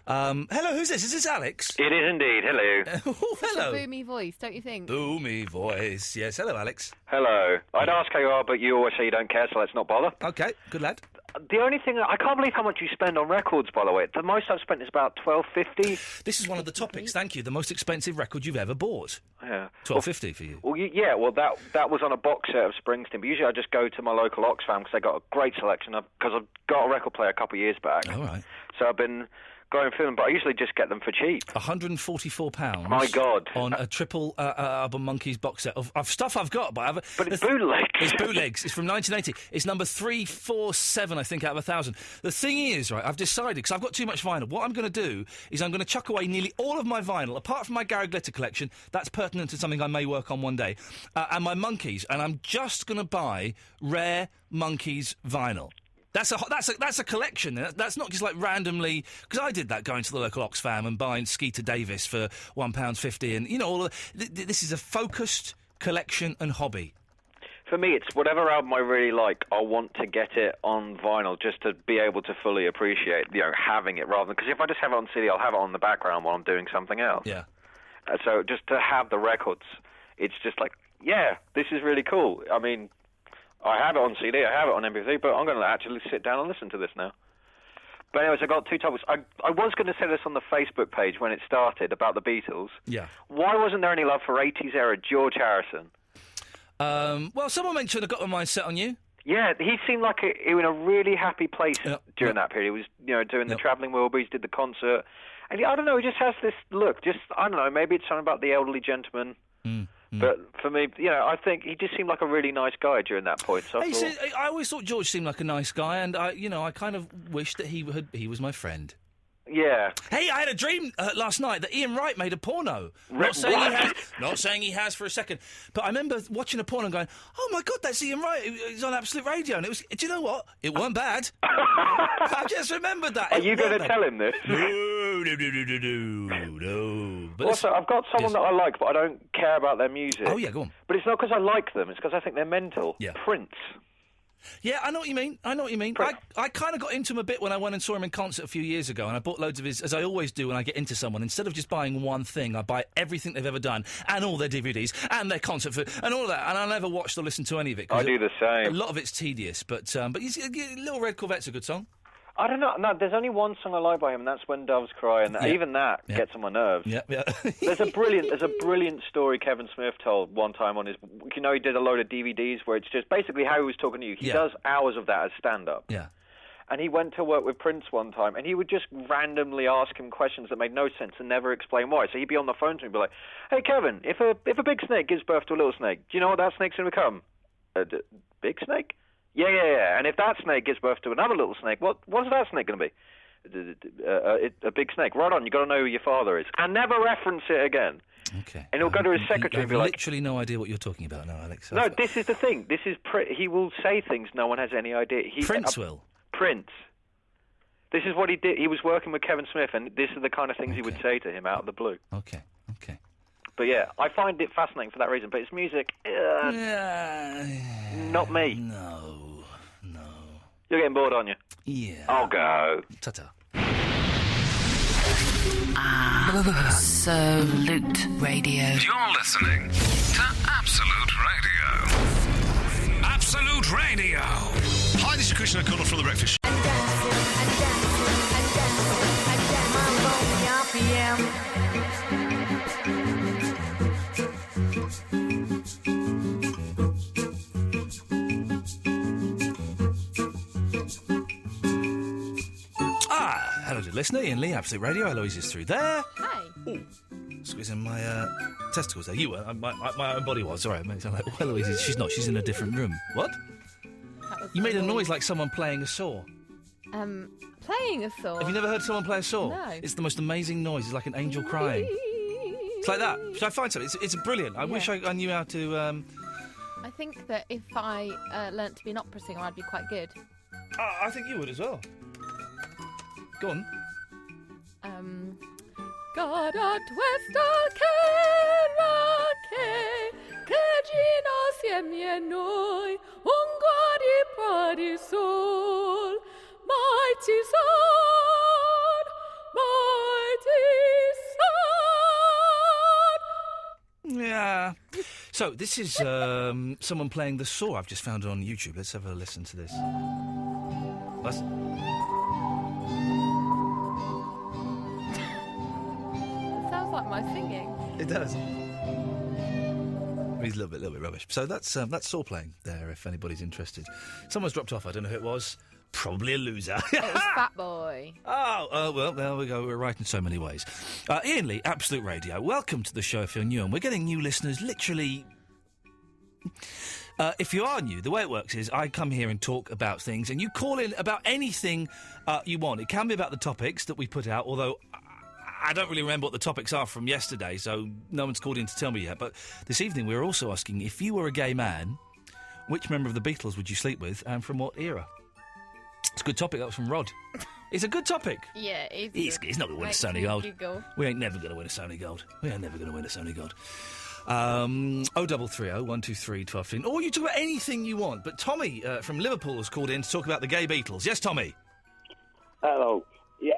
Hello, who's this? Is this Alex? It is indeed. Hello. Hello. Such a boomy voice, don't you think? Boomy voice. Yes, hello, Alex. Hello. I'd ask how you are, but you always say you don't care, so let's not bother. Okay, good lad. The only thing... I can't believe how much you spend on records, by the way. The most I've spent is about $12.50. This is one of the topics, thank you. The most expensive record you've ever bought. Yeah. $12.50 for you. Well, yeah, well, that was on a box set of Springsteen, but usually I just go to my local Oxfam because they got a great selection, because I've got a record player a couple of years back. All right. So I've been going through them, but I usually just get them for cheap. £144. My God. On a triple album Monkees box set of stuff I've got, but I haven't... But it's bootlegs. It's bootlegs. It's from 1980. It's number 347, I think, out of 1,000. The thing is, right, I've decided, because I've got too much vinyl, what I'm going to do is I'm going to chuck away nearly all of my vinyl, apart from my Gary Glitter collection, that's pertinent to something I may work on one day, and my Monkees, and I'm just going to buy rare Monkees vinyl. That's a collection. That's not just like randomly, because I did that going to the local Oxfam and buying Skeeter Davis for £1.50, and you know all of this is a focused collection and hobby. For me, it's whatever album I really like. I want to get it on vinyl just to be able to fully appreciate, having it rather than because if I just have it on CD, I'll have it on the background while I'm doing something else. Yeah. So just to have the records, it's just like, yeah, this is really cool. I mean, I have it on CD, I have it on MP3, but I'm going to actually sit down and listen to this now. But anyways, I got two topics. I was going to say this on the Facebook page when it started about the Beatles. Yeah. Why wasn't there any love for 80s era George Harrison? Well, someone mentioned I got my mind set on you. Yeah, he seemed like he was in a really happy place during that period. He was, doing the travelling Wilburys, did the concert, and I don't know, he just has this look. Just I don't know, maybe it's something about the elderly gentleman. But for me, I think he just seemed like a really nice guy during that point. So I always thought George seemed like a nice guy, and I kind of wish that he was my friend. Yeah. Hey, I had a dream last night that Ian Wright made a porno. Not saying he has for a second, but I remember watching a porno and going, "Oh my God, that's Ian Wright. He's on Absolute Radio." And it was. Do you know what? It weren't bad. I just remembered that. Are you going to tell him this? No. But also, I've got someone that I like, but I don't care about their music. Oh yeah, go on. But it's not because I like them. It's because I think they're mental. Yeah. Prince. Yeah, I know what you mean. I kind of got into him a bit when I went and saw him in concert a few years ago, and I bought loads of his, as I always do when I get into someone. Instead of just buying one thing, I buy everything they've ever done, and all their DVDs, and their concert and all that, and I never watched or listened to any of it. I do the same. A lot of it's tedious, but Little Red Corvette's a good song. I don't know. No, there's only one song I like by him, and that's When Doves Cry, and even that gets on my nerves. Yeah. There's a brilliant story Kevin Smith told one time on his. He did a load of DVDs where it's just basically how he was talking to you. He does hours of that as stand-up. Yeah. And he went to work with Prince one time, and he would just randomly ask him questions that made no sense and never explain why. So he'd be on the phone to me and be like, "Hey, Kevin, if a big snake gives birth to a little snake, do you know what that snake's going to become? A big snake? Yeah. And if that snake gives birth to another little snake, what's that snake going to be? A big snake. Right on, you got to know who your father is. And never reference it again." Okay. And he'll go to his secretary and be like... literally no idea what you're talking about now, Alex. No, this is the thing. This is... he will say things no one has any idea. Prince will? Prince. This is what he did. He was working with Kevin Smith, and this is the kind of things he would say to him out of the blue. Okay. But yeah, I find it fascinating for that reason. But it's music... not me. No. You're getting bored, aren't you? Yeah. I'll go. Ta-ta. Absolute Radio. You're listening to Absolute Radio. Absolute Radio. Hi, this is Christian O'Connell from The Breakfast Show. Hello to listener, Ian Lee, Absolute Radio. Eloise is through there. Hi. Ooh, squeezing my testicles there. You were. My own body was. Sorry, it makes it sound like Eloise. She's not. She's in a different room. What? You made a noise like someone playing a saw. Playing a saw? Have you never heard someone play a saw? No. It's the most amazing noise. It's like an angel crying. It's like that. Should I find something? It's brilliant. I wish I knew how to... I think that if I learnt to be an opera singer, I'd be quite good. I think you would as well. Go on. God at Westal Kerake, Kegino siemie noi, Ungwari pradi sol, mighty son, mighty son. Yeah. So, this is someone playing the saw. I've just found it on YouTube. Let's have a listen to this. Sounds like my singing. It does. He's a little bit rubbish. So that's saw playing there. If anybody's interested, someone's dropped off. I don't know who it was. Probably a loser. It was Fat Boy. Well, there we go. We're right in so many ways. Ian Lee, Absolute Radio. Welcome to the show if you're new, and we're getting new listeners literally. If you are new, the way it works is I come here and talk about things, and you call in about anything you want. It can be about the topics that we put out, although I don't really remember what the topics are from yesterday, so no one's called in to tell me yet. But this evening we're also asking, if you were a gay man, which member of the Beatles would you sleep with, and from what era? It's a good topic. That was from Rod. It's a good topic. Yeah, He's not going to win a Sony Gold. We ain't never going to win a Sony Gold. 0330 123 1215. Or you talk about anything you want. But Tommy from Liverpool has called in to talk about the gay Beatles. Yes, Tommy? Hello. Yeah,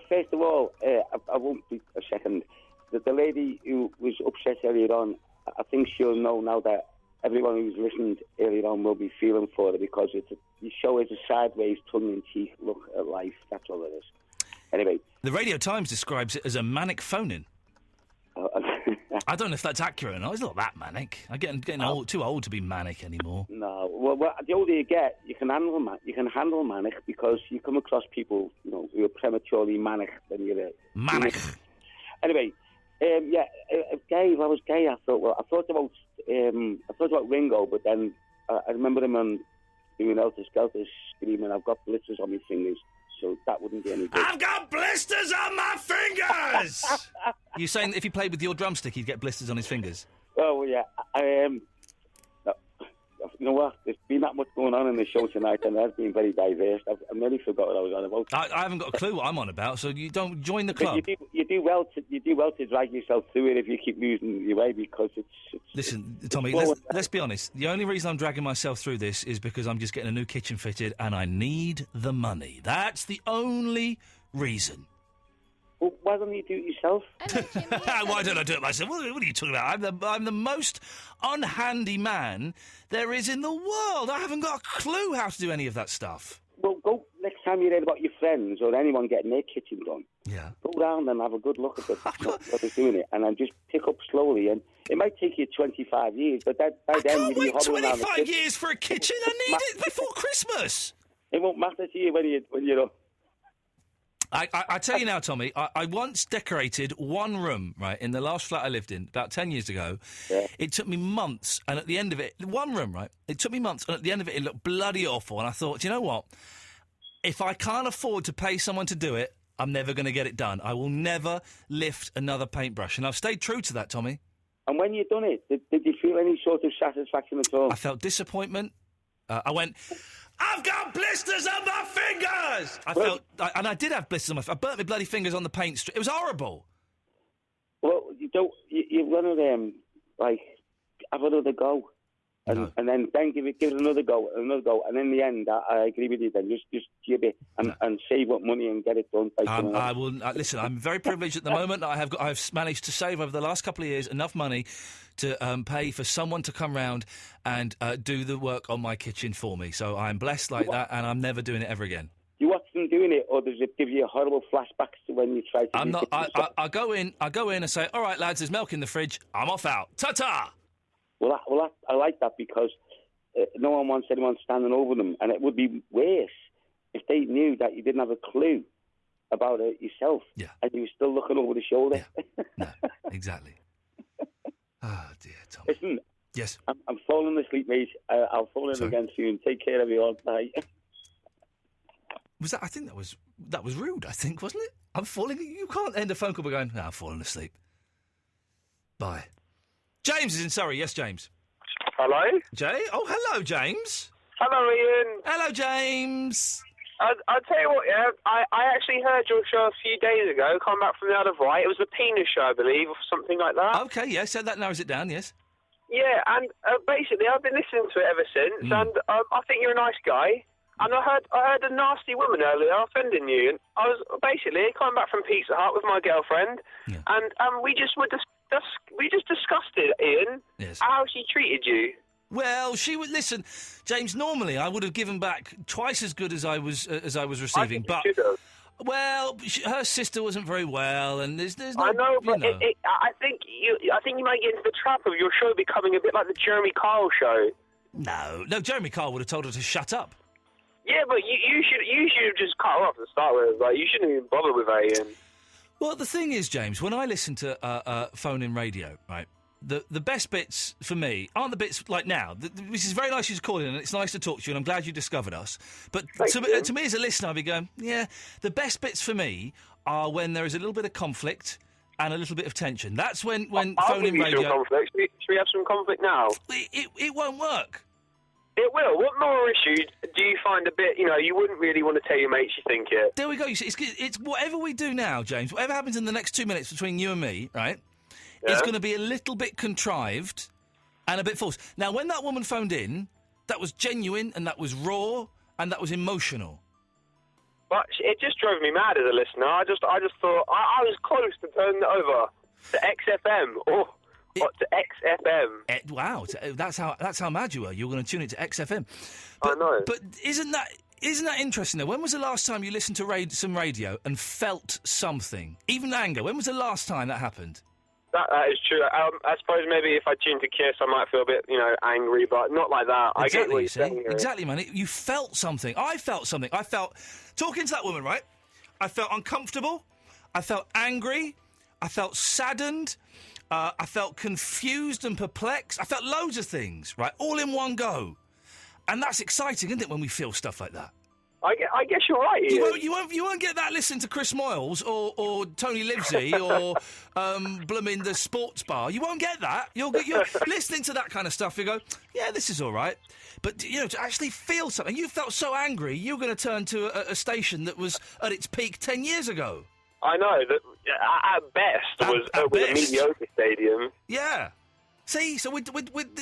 first of all, I won't be a second. The lady who was upset earlier on, I think she'll know now that everyone who's listened earlier on will be feeling for her, because the show is a sideways, tongue-in-cheek look at life. That's all it is. Anyway. The Radio Times describes it as a manic phone-in. I don't know if that's accurate or not. It's not that manic. I'm getting too old to be manic anymore. No. Well, the older you get, you can handle manic, because you come across people, who are prematurely manic when you're manic. Anyway, Gay. If I was gay, I thought about Ringo, but then I remember him on doing Helter Skelter screaming, "I've got blisters on my fingers," so that wouldn't be any good. I've got blisters on my fingers! You're saying that if he played with your drumstick, he'd get blisters on his fingers? Oh, yeah. You know what? There's been that much going on in the show tonight, and it has been very diverse. I've nearly forgot what I was on about. I haven't got a clue what I'm on about, so you don't join the club. You do well to drag yourself through it if you keep losing your way, because it's Listen, Tommy, let's be honest. The only reason I'm dragging myself through this is because I'm just getting a new kitchen fitted, and I need the money. That's the only reason. Well, why don't you do it yourself? Why don't I do it myself? What are you talking about? I'm the most unhandy man there is in the world. I haven't got a clue how to do any of that stuff. Well, go next time you read about your friends or anyone getting their kitchen done. Yeah. Go round and have a good look at what they're doing it, and then just pick up slowly. And it might take you 25 years, but by then you'll be hobbling around the kitchen. 25 years for a kitchen? I need it before Christmas. It won't matter to you when you're up. I tell you now, Tommy, I once decorated one room, right, in the last flat I lived in, about 10 years ago. Yeah. It took me months, and at the end of it, one room, right, it took me months, and at the end of it, it looked bloody awful, and I thought, do you know what? If I can't afford to pay someone to do it, I'm never going to get it done. I will never lift another paintbrush, and I've stayed true to that, Tommy. And when you've done it, did you feel any sort of satisfaction at all? I felt disappointment. I went... I've got blisters on my fingers! And I did have blisters on my fingers. I burnt my bloody fingers on the paint strip. It was horrible. Well, you run of them, have another go. And then give it another go. And in the end, I agree with you then. Just jib it and save up money and get it done. I will listen. I'm very privileged at the moment. I've managed to save over the last couple of years enough money to pay for someone to come round and do the work on my kitchen for me. So I'm blessed like that, and I'm never doing it ever again. You watch them doing it, or does it give you horrible flashbacks to when you try to? I go in and say, "All right, lads, there's milk in the fridge. I'm off out. Ta-ta." Well, I like that because no one wants anyone standing over them, and it would be worse if they knew that you didn't have a clue about it yourself, and you were still looking over the shoulder. Yeah. No, exactly. Oh, dear, Tom. Listen. Yes. I'm falling asleep, mate. I'll fall in again soon. Take care, everyone. Bye. Was that? I think that was rude. I think, wasn't it? I'm falling. You can't end a phone call by going, "I'm falling asleep." Bye. James is in Surrey. Yes, James. Hello? Jay? Oh, hello, James. Hello, Ian. Hello, James. I'll tell you what, yeah, I actually heard your show a few days ago, come back from the other right. It was the penis show, I believe, or something like that. Okay, yes, so that narrows it down, yes. Yeah, and basically I've been listening to it ever since, and I think you're a nice guy. And I heard a nasty woman earlier offending you, and I was basically coming back from Pizza Hut with my girlfriend, and we just discussed it, Ian, how she treated you. Well, she would listen, James. Normally, I would have given back twice as good as I was receiving, but well, her sister wasn't very well, and there's no. I know, but I think you might get into the trap of your show becoming a bit like the Jeremy Kyle show. No, Jeremy Kyle would have told her to shut up. Yeah, but you should have just cut her off to start with. Like, you shouldn't even bother with her, Ian. Well, the thing is, James, when I listen to phone-in radio, right, the best bits for me aren't the bits like now, which is very nice you to call in, and it's nice to talk to you, and I'm glad you discovered us. But to me as a listener, I'll be going, yeah, the best bits for me are when there is a little bit of conflict and a little bit of tension. That's when phone-in radio... Conflict. Should we have some conflict now? It won't work. It will. What moral issue do you find a bit, you wouldn't really want to tell your mates you think it? There we go. You see, it's whatever we do now, James, whatever happens in the next 2 minutes between you and me, right, it's going to be a little bit contrived and a bit false. Now, when that woman phoned in, that was genuine and that was raw and that was emotional. But it just drove me mad as a listener. I just thought, I was close to turning it over to XFM or to XFM. Wow, that's how mad you were. You were going to tune it to XFM. I know. But isn't that interesting, though? When was the last time you listened to some radio and felt something? Even anger. When was the last time that happened? That is true. I suppose maybe if I tuned to Kiss, I might feel a bit, angry, but not like that. Exactly, I get what you're saying. Exactly, man. You felt something. I felt something. I felt... Talking to that woman, right? I felt uncomfortable. I felt angry. I felt saddened. I felt confused and perplexed. I felt loads of things, right, all in one go. And that's exciting, isn't it, when we feel stuff like that? I guess you're right, Ian. You won't get that listening to Chris Moyles or Tony Livesey or blooming the sports bar. You won't get that. You're listening to that kind of stuff. You go, yeah, this is all right. But, to actually feel something. You felt so angry, you were going to turn to a station that was at its peak 10 years ago. I know, that at best was a mediocre stadium. Yeah. See, so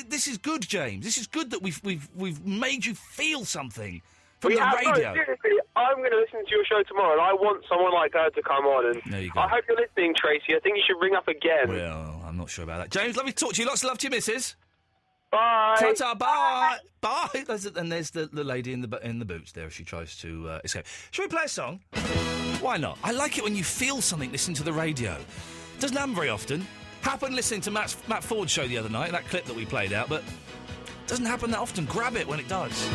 this is good, James. This is good that we've made you feel something. From the radio. No, seriously, I'm going to listen to your show tomorrow, and I want someone like her to come on. And there you go. I hope you're listening, Tracy. I think you should ring up again. Well, I'm not sure about that. James, lovely to talk to you. Lots of love to you, missus. Bye. Ta-ta, bye. Bye. And there's the lady in the boots there as she tries to escape. Shall we play a song? Why not? I like it when you feel something listening to the radio. Doesn't happen very often. Happened listening to Matt Ford's show the other night, that clip that we played out, but doesn't happen that often. Grab it when it does.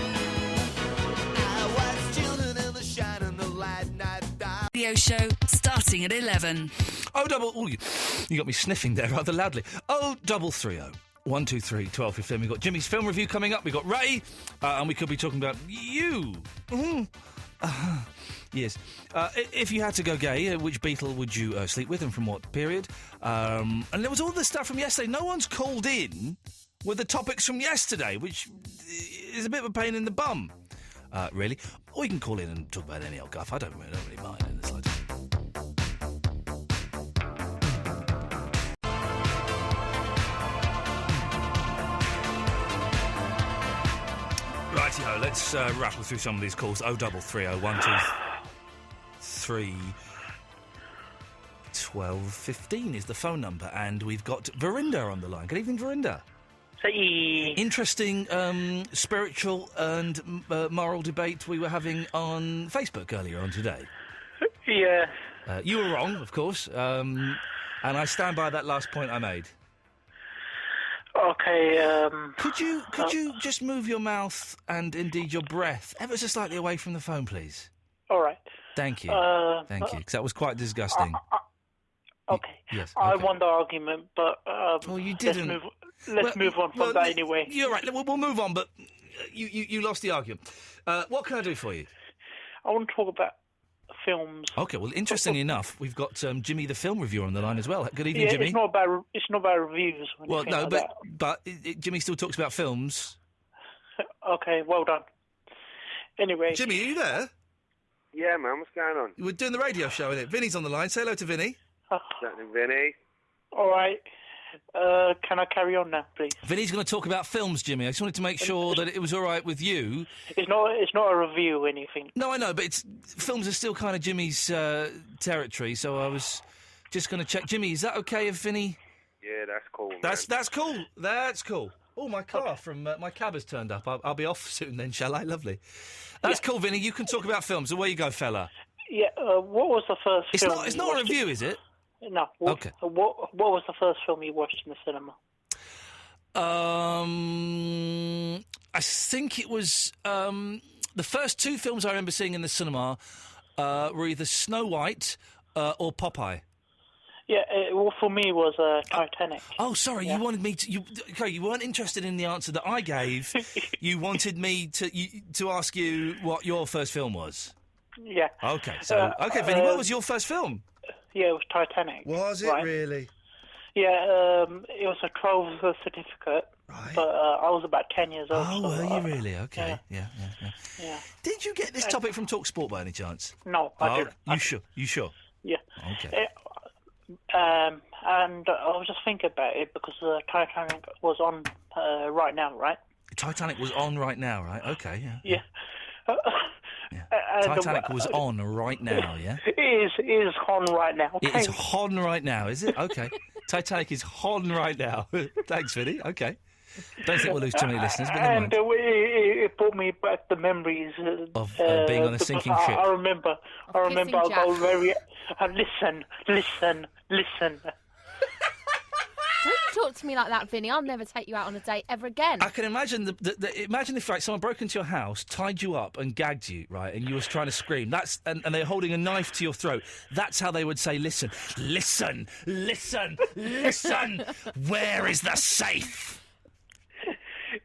Radio show starting at 11. You got me sniffing there rather loudly. 0330 123 1215. We've got Jimmy's film review coming up. We've got Ray, and we could be talking about you. Yes. If you had to go gay, which Beatle would you sleep with and from what period? And there was all this stuff from yesterday. No one's called in with the topics from yesterday, which is a bit of a pain in the bum. Really. Or you can call in and talk about any old guff. I don't really mind in the slightest. Righty-ho, let's rattle through some of these calls. 0330 123 1215 is the phone number, and we've got Verinda on the line. Good evening, Verinda. Hey. Interesting spiritual and moral debate we were having on Facebook earlier on today. Yeah. You were wrong, of course, and I stand by that last point I made. Okay, Could you just move your mouth and indeed your breath ever so slightly away from the phone, please? All right. Thank you. Thank you, because that was quite disgusting. Okay. Yes. I okay. won the argument, but you didn't. Let's move on from that anyway. You're right. We'll move on, but you lost the argument. What can I do for you? I want to talk about films. Okay. Well, interestingly enough, we've got Jimmy the film reviewer on the line as well. Good evening, Jimmy. It's not about reviews. Well, no, like but Jimmy still talks about films. Okay. Well done. Anyway, Jimmy, are you there? Yeah, man. What's going on? We're doing the radio show, innit? Vinny's on the line. Say hello to Vinny. Vinny. All right. Can I carry on now, please? Vinny's going to talk about films, Jimmy. I just wanted to make sure that it was all right with you. It's not a review or anything. No, I know, but films are still kind of Jimmy's territory, so I was just going to check. Jimmy, is that okay if Vinny... Yeah, that's cool, man. That's cool. That's cool. Oh, my car from... my cab has turned up. I'll be off soon then, shall I? Lovely. That's cool, Vinny. You can talk about films. Away you go, fella. Yeah, what was the first film? It's not a review, is it? No. Okay. What was the first film you watched in the cinema? I think it was the first two films I remember seeing in the cinema were either Snow White or Popeye. Yeah, well, for me, it was Titanic. Oh, sorry, yeah. You wanted me to... You weren't interested in the answer that I gave. You wanted me to ask you what your first film was. Yeah. Okay, okay, Vinny, what was your first film? Yeah, it was Titanic. Was it really? Yeah, it was a 12 certificate, but I was about 10 years old. Oh, were you really? Okay, yeah. Yeah. Did you get this topic from Talk Sport by any chance? No, I didn't. You sure? Yeah. Okay. And I was just thinking about it because Titanic was on right now, right? Titanic was on right now, right? Okay, yeah. Yeah. Titanic was on right now, yeah? It is on right now. Okay. It is on right now, is it? Okay. Titanic is on right now. Thanks, Vinny. Okay. Don't think we'll lose too many listeners, but never mind. It brought me back the memories of being on a sinking ship. I remember I got very... listen. Don't talk to me like that, Vinny, I'll never take you out on a date ever again. I can imagine imagine if someone broke into your house, tied you up, and gagged you, right, and you was trying to scream. And they're holding a knife to your throat. That's how they would say, "Listen, listen, listen, listen. Where is the safe?"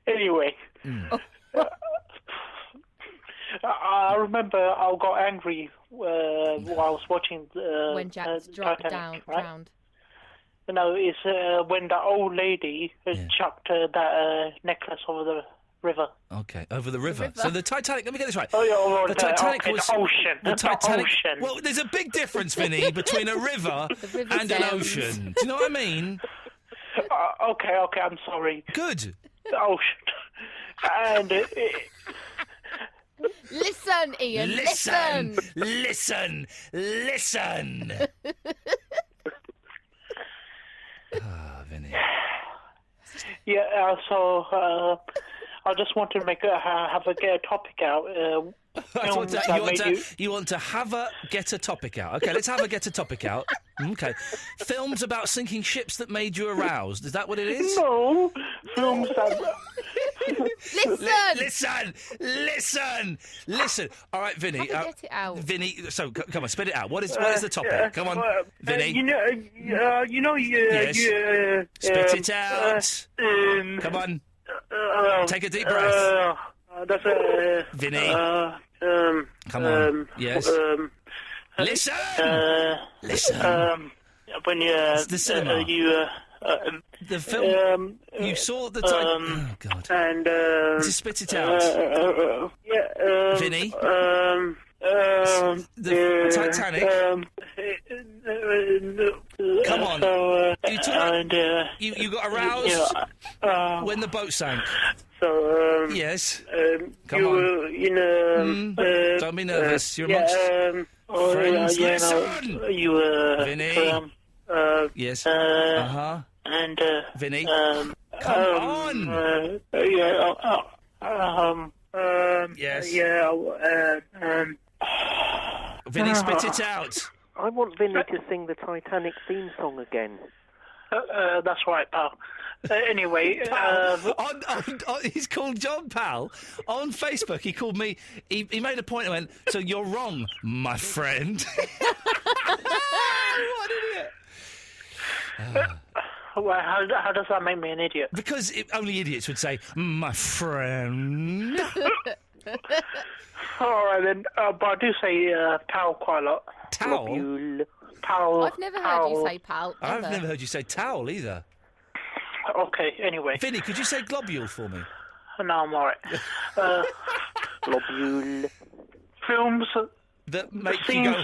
Anyway. I remember I got angry while I was watching when Jack's Titanic, drowned. No, it's when that old lady chucked that necklace over the river. Okay, over the river. So the Titanic. Let me get this right. Oh yeah, the Titanic was the ocean. The Titanic. Ocean. Well, there's a big difference, Vinny, between a river and an ocean. Do you know what I mean? Okay, I'm sorry. Good. The ocean. And listen, Ian. Listen. Listen. Listen. Vinny. Yeah. So I just want to get a topic out. You want to get a topic out. Okay, let's get a topic out. Okay. Films about sinking ships that made you aroused. Is that what it is? No. Films that... Listen. All right, Vinny. Get it out. Vinny, so come on, spit it out. What is the topic? Come on, Vinny. Yes. Spit it out. Come on. Take a deep breath. That's Vinny. Come on. Yes. Listen. When the cinema. The film. You saw the time. Oh God. And just spit it out. Vinny. The Titanic. Come on. You got aroused when the boat sank. So yes. Come on. Don't be nervous. You're amongst friends. Listen. Vinny. Yes. And Vinny. Come on. Yes. Vinny, spit it out. I want Vinny to sing the Titanic theme song again. That's right, pal. Anyway, he's called John Pal on Facebook. He called me. He made a point and went, "So you're wrong, my friend." What an idiot! Well, how does that make me an idiot? Because only idiots would say, "My friend." All right then, but I do say pal quite a lot. Towel. Pal. I've never heard you say pal. I've never heard you say towel either. Okay, anyway. Vinny, could you say globule for me? No, I'm alright. Globule. Films that make you go,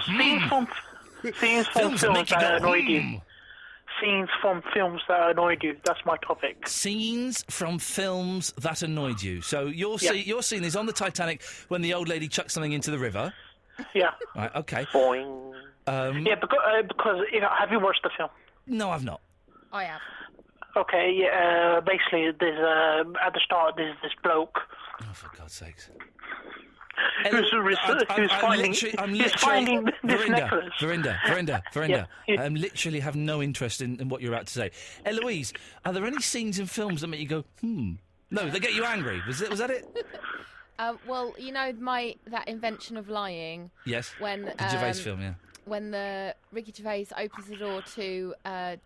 Scenes from films that annoyed you. Scenes from films that annoyed you. That's my topic. Scenes from films that annoyed you. So your scene is on the Titanic when the old lady chucked something into the river. Yeah. Right, okay. Boing. Because have you watched the film? No, I've not. I have. Okay, basically, there's at the start, there's this bloke. Oh, for God's sakes. Who's finding this necklace. Verinda. I literally have no interest in what you're about to say. Eloise, are there any scenes in films that make you go, No, they get you angry. Was that it? Well, you know that invention of lying. Yes. When the Gervais film, yeah. When the Ricky Gervais opens the door to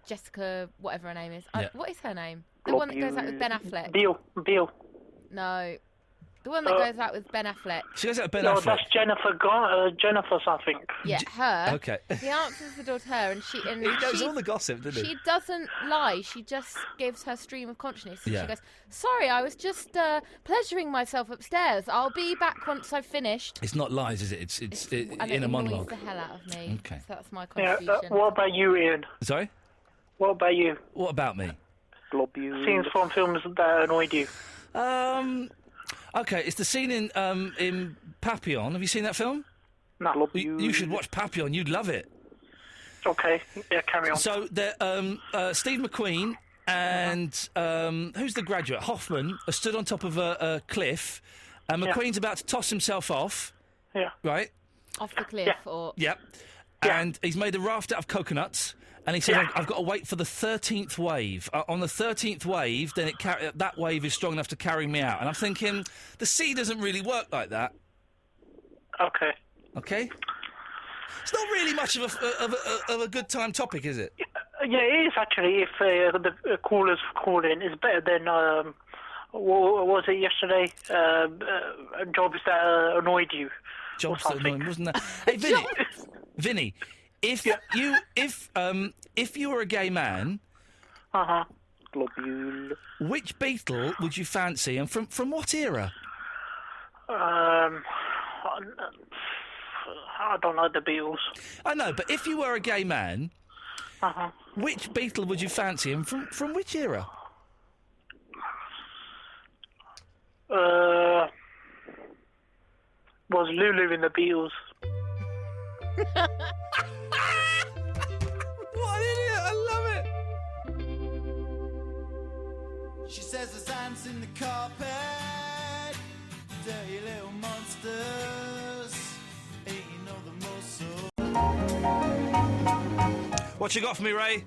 Jessica, whatever her name is. What is her name? The one that goes out with Ben Affleck. Beale. No. The one that goes out with Ben Affleck. She goes out with Ben Affleck. No, that's Jennifer something. Yeah, her. Okay. He answers the door to her, and he knows all the gossip, doesn't he? She doesn't lie. She just gives her stream of consciousness. And she goes, "Sorry, I was just pleasuring myself upstairs. I'll be back once I've finished." It's not lies, is it? It's in a monologue. It annoys the hell out of me. Okay. So that's my contribution. What about you, Ian? Sorry? What about you? What about me? Globule. Scenes from films that annoyed you. Okay, it's the scene in Papillon. Have you seen that film? No. You should watch Papillon. You'd love it. Okay, yeah, carry on. So, Steve McQueen and who's the graduate? Hoffman are stood on top of a cliff, and McQueen's about to toss himself off. Yeah. Right? Off the cliff, or... Yep. And he's made a raft out of coconuts, And he said, I've got to wait for the 13th wave. On the 13th wave, then that wave is strong enough to carry me out. And I'm thinking, the sea doesn't really work like that. Okay. Okay? It's not really much of a good time topic, is it? Yeah, it is actually. If the callers call in, it's better than what was it yesterday? Jobs that annoyed you. Jobs that annoyed me, wasn't that? Hey, Vinny, if you were a gay man, Globule. Which Beatle would you fancy, and from what era? I don't know the Beatles. I know, but if you were a gay man, which Beatle would you fancy, and from which era? Was Lulu in the Beatles? What an idiot! I love it. She says there's ants in the carpet, dirty little monsters, eating all the muscle. What you got for me, Ray?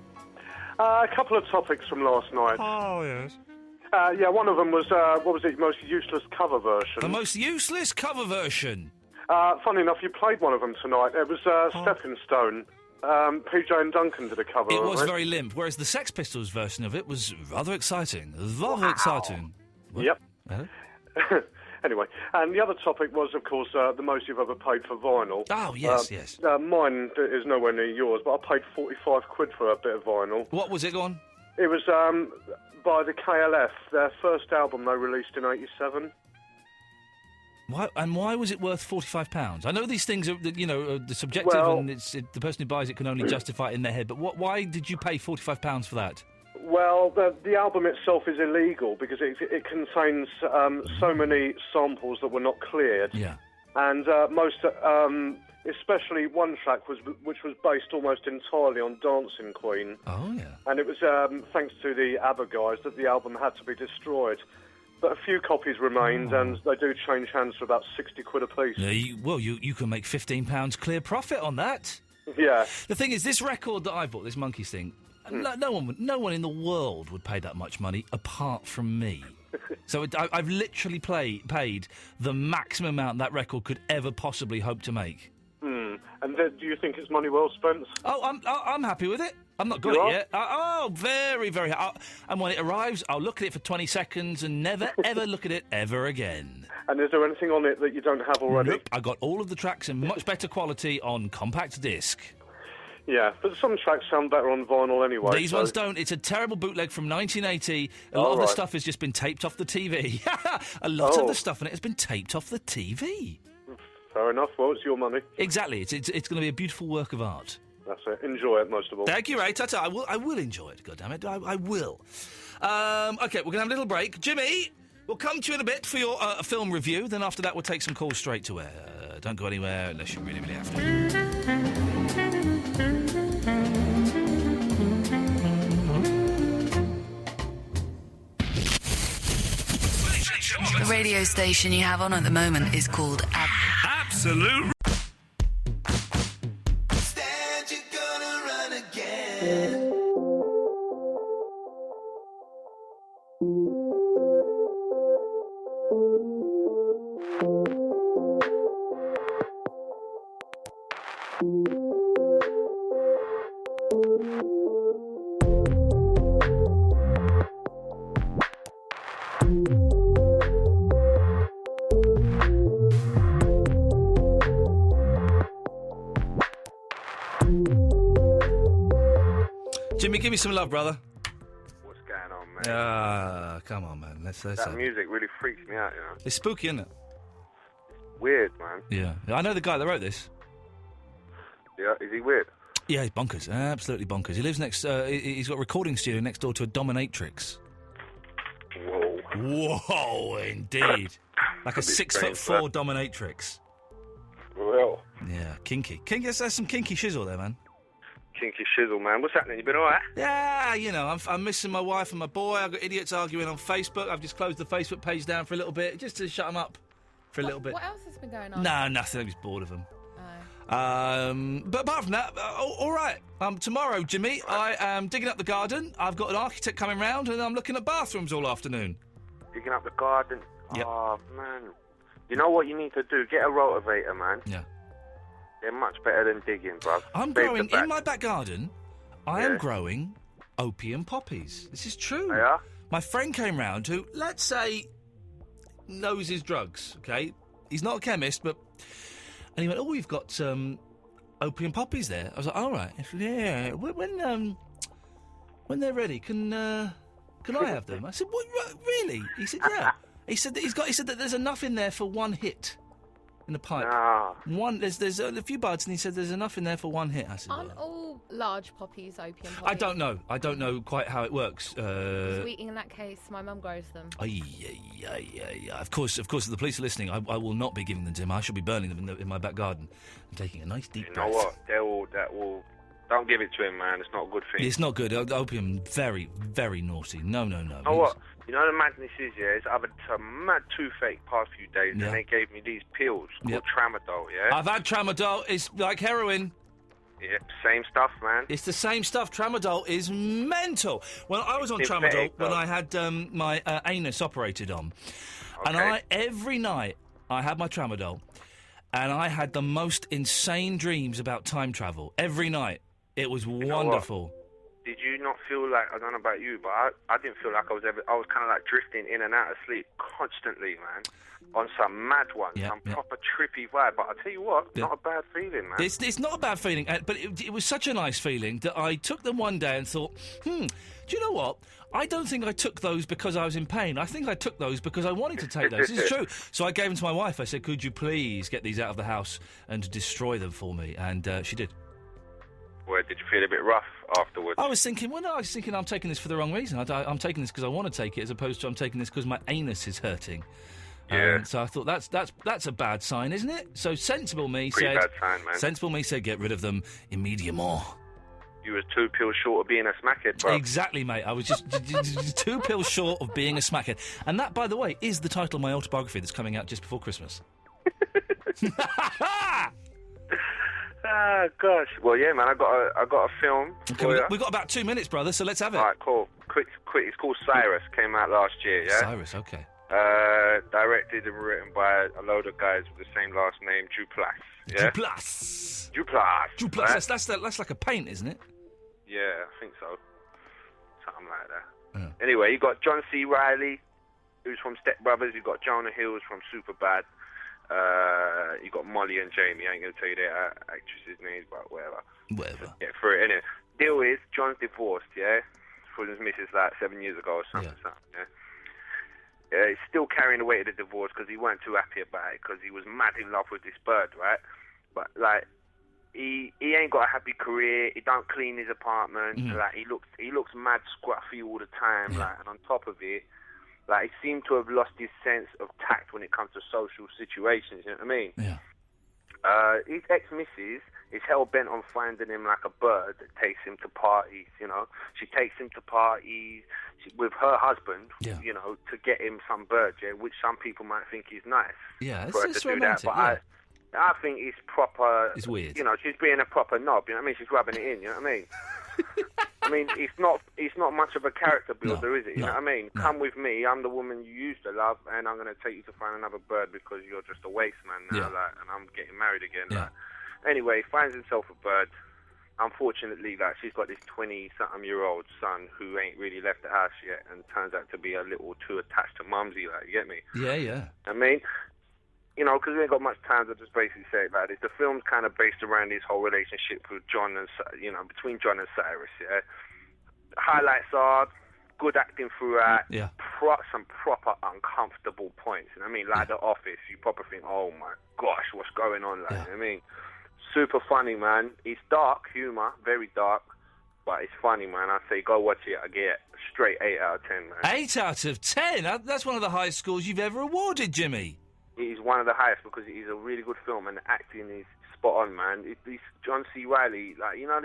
A couple of topics from last night. Oh, yes. Yeah, one of them was, what was it, most useless cover version. The most useless cover version? Funny enough, you played one of them tonight. It was Stepping Stone. PJ and Duncan did a cover It of was it. very limp, whereas the Sex Pistols version of it was rather exciting. Rather exciting. What? Yep. Hello? Anyway, and the other topic was, of course, the most you've ever paid for vinyl. Oh, yes, yes. Mine is nowhere near yours, but I paid 45 quid for a bit of vinyl. What was it, go on? It was by the KLF, their first album they released in '87. Why was it worth £45? I know these things are, the subjective, and the person who buys it can only justify it in their head. But why did you pay £45 for that? Well, the album itself is illegal because it contains so many samples that were not cleared. Yeah. And most, especially one track which was based almost entirely on Dancing Queen. Oh yeah. And it was thanks to the ABBA guys that the album had to be destroyed. But a few copies remained, and they do change hands for about 60 quid a piece. Yeah, you can make £15 clear profit on that. Yeah. The thing is, this record that I bought, this Monkeys thing, no one in the world would pay that much money apart from me. So I've literally paid the maximum amount that record could ever possibly hope to make. And do you think it's money well spent? Oh, I'm happy with it. I've not got it yet. Very, very happy. And when it arrives, I'll look at it for 20 seconds and never, ever look at it ever again. And is there anything on it that you don't have already? Nope. I got all of the tracks in much better quality on compact disc. Yeah, but some tracks sound better on vinyl anyway. These ones don't. It's a terrible bootleg from 1980. A lot of the stuff has just been taped off the TV. A lot of the stuff in it has been taped off the TV. Fair enough. Well, it's your money. Exactly. It's going to be a beautiful work of art. That's it. Enjoy it, most of all. Thank you, Ray. Ta-ta. I will enjoy it, goddammit. I will. OK, we're going to have a little break. Jimmy, we'll come to you in a bit for your film review. Then after that, we'll take some calls straight to air. Don't go anywhere unless you really, really have to. The radio station you have on at the moment is called Absolute. Stand, you're gonna run again. Jimmy, give me some love, brother. What's going on, man? Come on, man. Let's That music really freaks me out, you know. It's spooky, isn't it? Weird, man. Yeah. I know the guy that wrote this. Yeah, is he weird? Yeah, he's bonkers. Absolutely bonkers. He lives next... he's got a recording studio next door to a dominatrix. Whoa. Whoa, indeed. Like a 6'4" dominatrix. Well. Yeah, kinky. There's some kinky shizzle there, man. Kinky shizzle, man. What's happening? You been all right? Yeah, I'm missing my wife and my boy. I've got idiots arguing on Facebook. I've just closed the Facebook page down for a little bit, just to shut them up for a little bit. What else has been going on? No, nothing. I was bored of them. But apart from that, all right. Tomorrow, Jimmy, I am digging up the garden. I've got an architect coming round, and I'm looking at bathrooms all afternoon. Digging up the garden. Yep. Oh, man. You know what you need to do? Get a rotavator, man. Yeah. They're much better than digging, bruv. I'm Save growing, the back. in my back garden, I am growing opium poppies. This is true. Oh, yeah? My friend came round who, let's say, knows his drugs, okay? He's not a chemist, but... And he went, oh, we've got opium poppies there. I was like, all right. He said, yeah. When they're ready, can I have them? I said, what, really? He said, yeah. He said that there's enough in there for one hit in a pipe. There's a few buds, and he said there's enough in there for one hit. I said, Aren't all large poppies opium poppies? I don't know. I don't know quite how it works. In that case, my mum grows them. Yeah. Of course, if the police are listening, I will not be giving them to him. I shall be burning them in my back garden and taking a nice deep breath. You know what? That will. Don't give it to him, man. It's not a good thing. It's not good. Opium, very, very naughty. No. You know what? You know the madness is, I've had some mad toothache past few days, and they gave me these pills called Tramadol, I've had Tramadol. It's like heroin. Yep, same stuff, man. It's the same stuff. Tramadol is mental. Well, I was on Tramadol when I had my anus operated on. Okay. And every night I had my Tramadol, and I had the most insane dreams about time travel. Every night. It was wonderful. Did you not feel like, I don't know about you, but I didn't feel like I was kind of like drifting in and out of sleep constantly, man, on some mad one, proper trippy vibe. But I tell you what, not a bad feeling, man. It's not a bad feeling, but it was such a nice feeling that I took them one day and thought, do you know what? I don't think I took those because I was in pain. I think I took those because I wanted to take those. It's true. So I gave them to my wife. I said, could you please get these out of the house and destroy them for me? And she did. Well, did you feel a bit rough afterwards? I was thinking, I'm taking this for the wrong reason. I'm taking this because I want to take it, as opposed to I'm taking this because my anus is hurting. Yeah. So I thought that's a bad sign, isn't it? So sensible me Pretty said, bad sign, man. Sensible me said, get rid of them immediately. You was 2 pills short of being a smackhead, bro. Exactly, mate. I was just 2 pills short of being a smackhead. And that, by the way, is the title of my autobiography that's coming out just before Christmas. Ah, gosh. Well, yeah, man, I got a film. Okay, we've got about 2 minutes, brother, so let's have it. All right, cool. Quick. It's called Cyrus. Came out last year, yeah? Cyrus, okay. Directed and written by a load of guys with the same last name, Duplass. Yeah? Duplass. Right? That's like a paint, isn't it? Yeah, I think so. Something like that. Yeah. Anyway, you got John C. Reilly, who's from Step Brothers. You got Jonah Hills from Superbad. You got Molly and Jamie. I ain't gonna tell you their actresses' names, but whatever. Get through it, innit? Deal is, John's divorced, yeah? From his missus like 7 years ago or something, yeah? He's still carrying the weight of the divorce because he weren't too happy about it because he was mad in love with this bird, right? But, like, he ain't got a happy career. He don't clean his apartment. Like, he looks mad scruffy all the time, like, and on top of it, like, he seemed to have lost his sense of tact when it comes to social situations, you know what I mean? Yeah. His ex-missus is hell-bent on finding him like a bird that takes him to parties, you know? She takes him to parties with her husband, you know, to get him some bird, which some people might think is nice. Yeah, for her it's to do romantic, that. But I think it's proper... It's weird. You know, she's being a proper knob, you know what I mean? She's rubbing it in, you know what I mean? I mean, it's not much of a character builder, is it? You know what I mean? Come with me, I'm the woman you used to love, and I'm going to take you to find another bird because you're just a waste man now, like, and I'm getting married again. Like. Anyway, he finds himself a bird. Unfortunately, like, she's got this 20-something-year-old son who ain't really left the house yet, and turns out to be a little too attached to mumsy, like, you get me? Yeah. I mean, you know, because we ain't got much time to just basically say about it. The film's kind of based around his whole relationship with John and, you know, between John and Cyrus, yeah? The highlights are good acting throughout, some proper uncomfortable points, you know what I mean? Like The Office, you proper think, oh my gosh, what's going on, like, you know what I mean? Super funny, man. It's dark humour, very dark, but it's funny, man. I say go watch it. I get straight 8 out of 10, man. 8 out of 10? That's one of the highest scores you've ever awarded, Jimmy. It is one of the highest because it is a really good film and the acting is spot on, man. It's John C. Reilly, like, you know,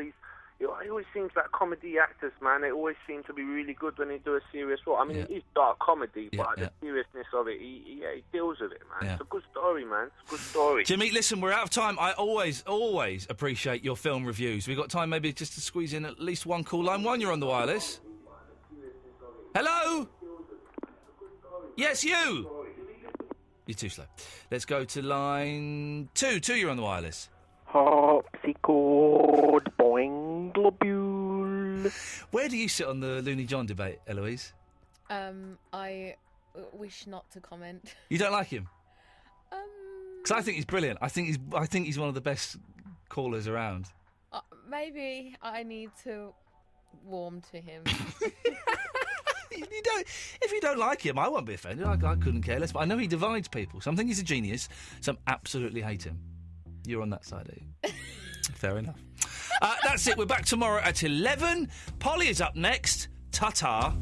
It always seems like comedy actors, man. They always seem to be really good when they do a serious role. I mean, it is dark comedy, but the seriousness of it, he deals with it, man. Yeah. It's a good story, man. It's a good story. Jimmy, listen, we're out of time. I always appreciate your film reviews. We've got time maybe just to squeeze in at least one call. Line 1, you're on the wireless. Hello? Yes, you. You're too slow. Let's go to line 2. 2, you're on the wireless. Harpsichord, boing, globule. Where do you sit on the Looney John debate, Eloise? I wish not to comment. You don't like him? Because I think he's brilliant. I think he's one of the best callers around. Maybe I need to warm to him. If you don't like him, I won't be offended. I couldn't care less. But I know he divides people. Some think he's a genius. Some absolutely hate him. You're on that side, are you? Fair enough. That's it. We're back tomorrow at 11. Polly is up next. Ta-ta.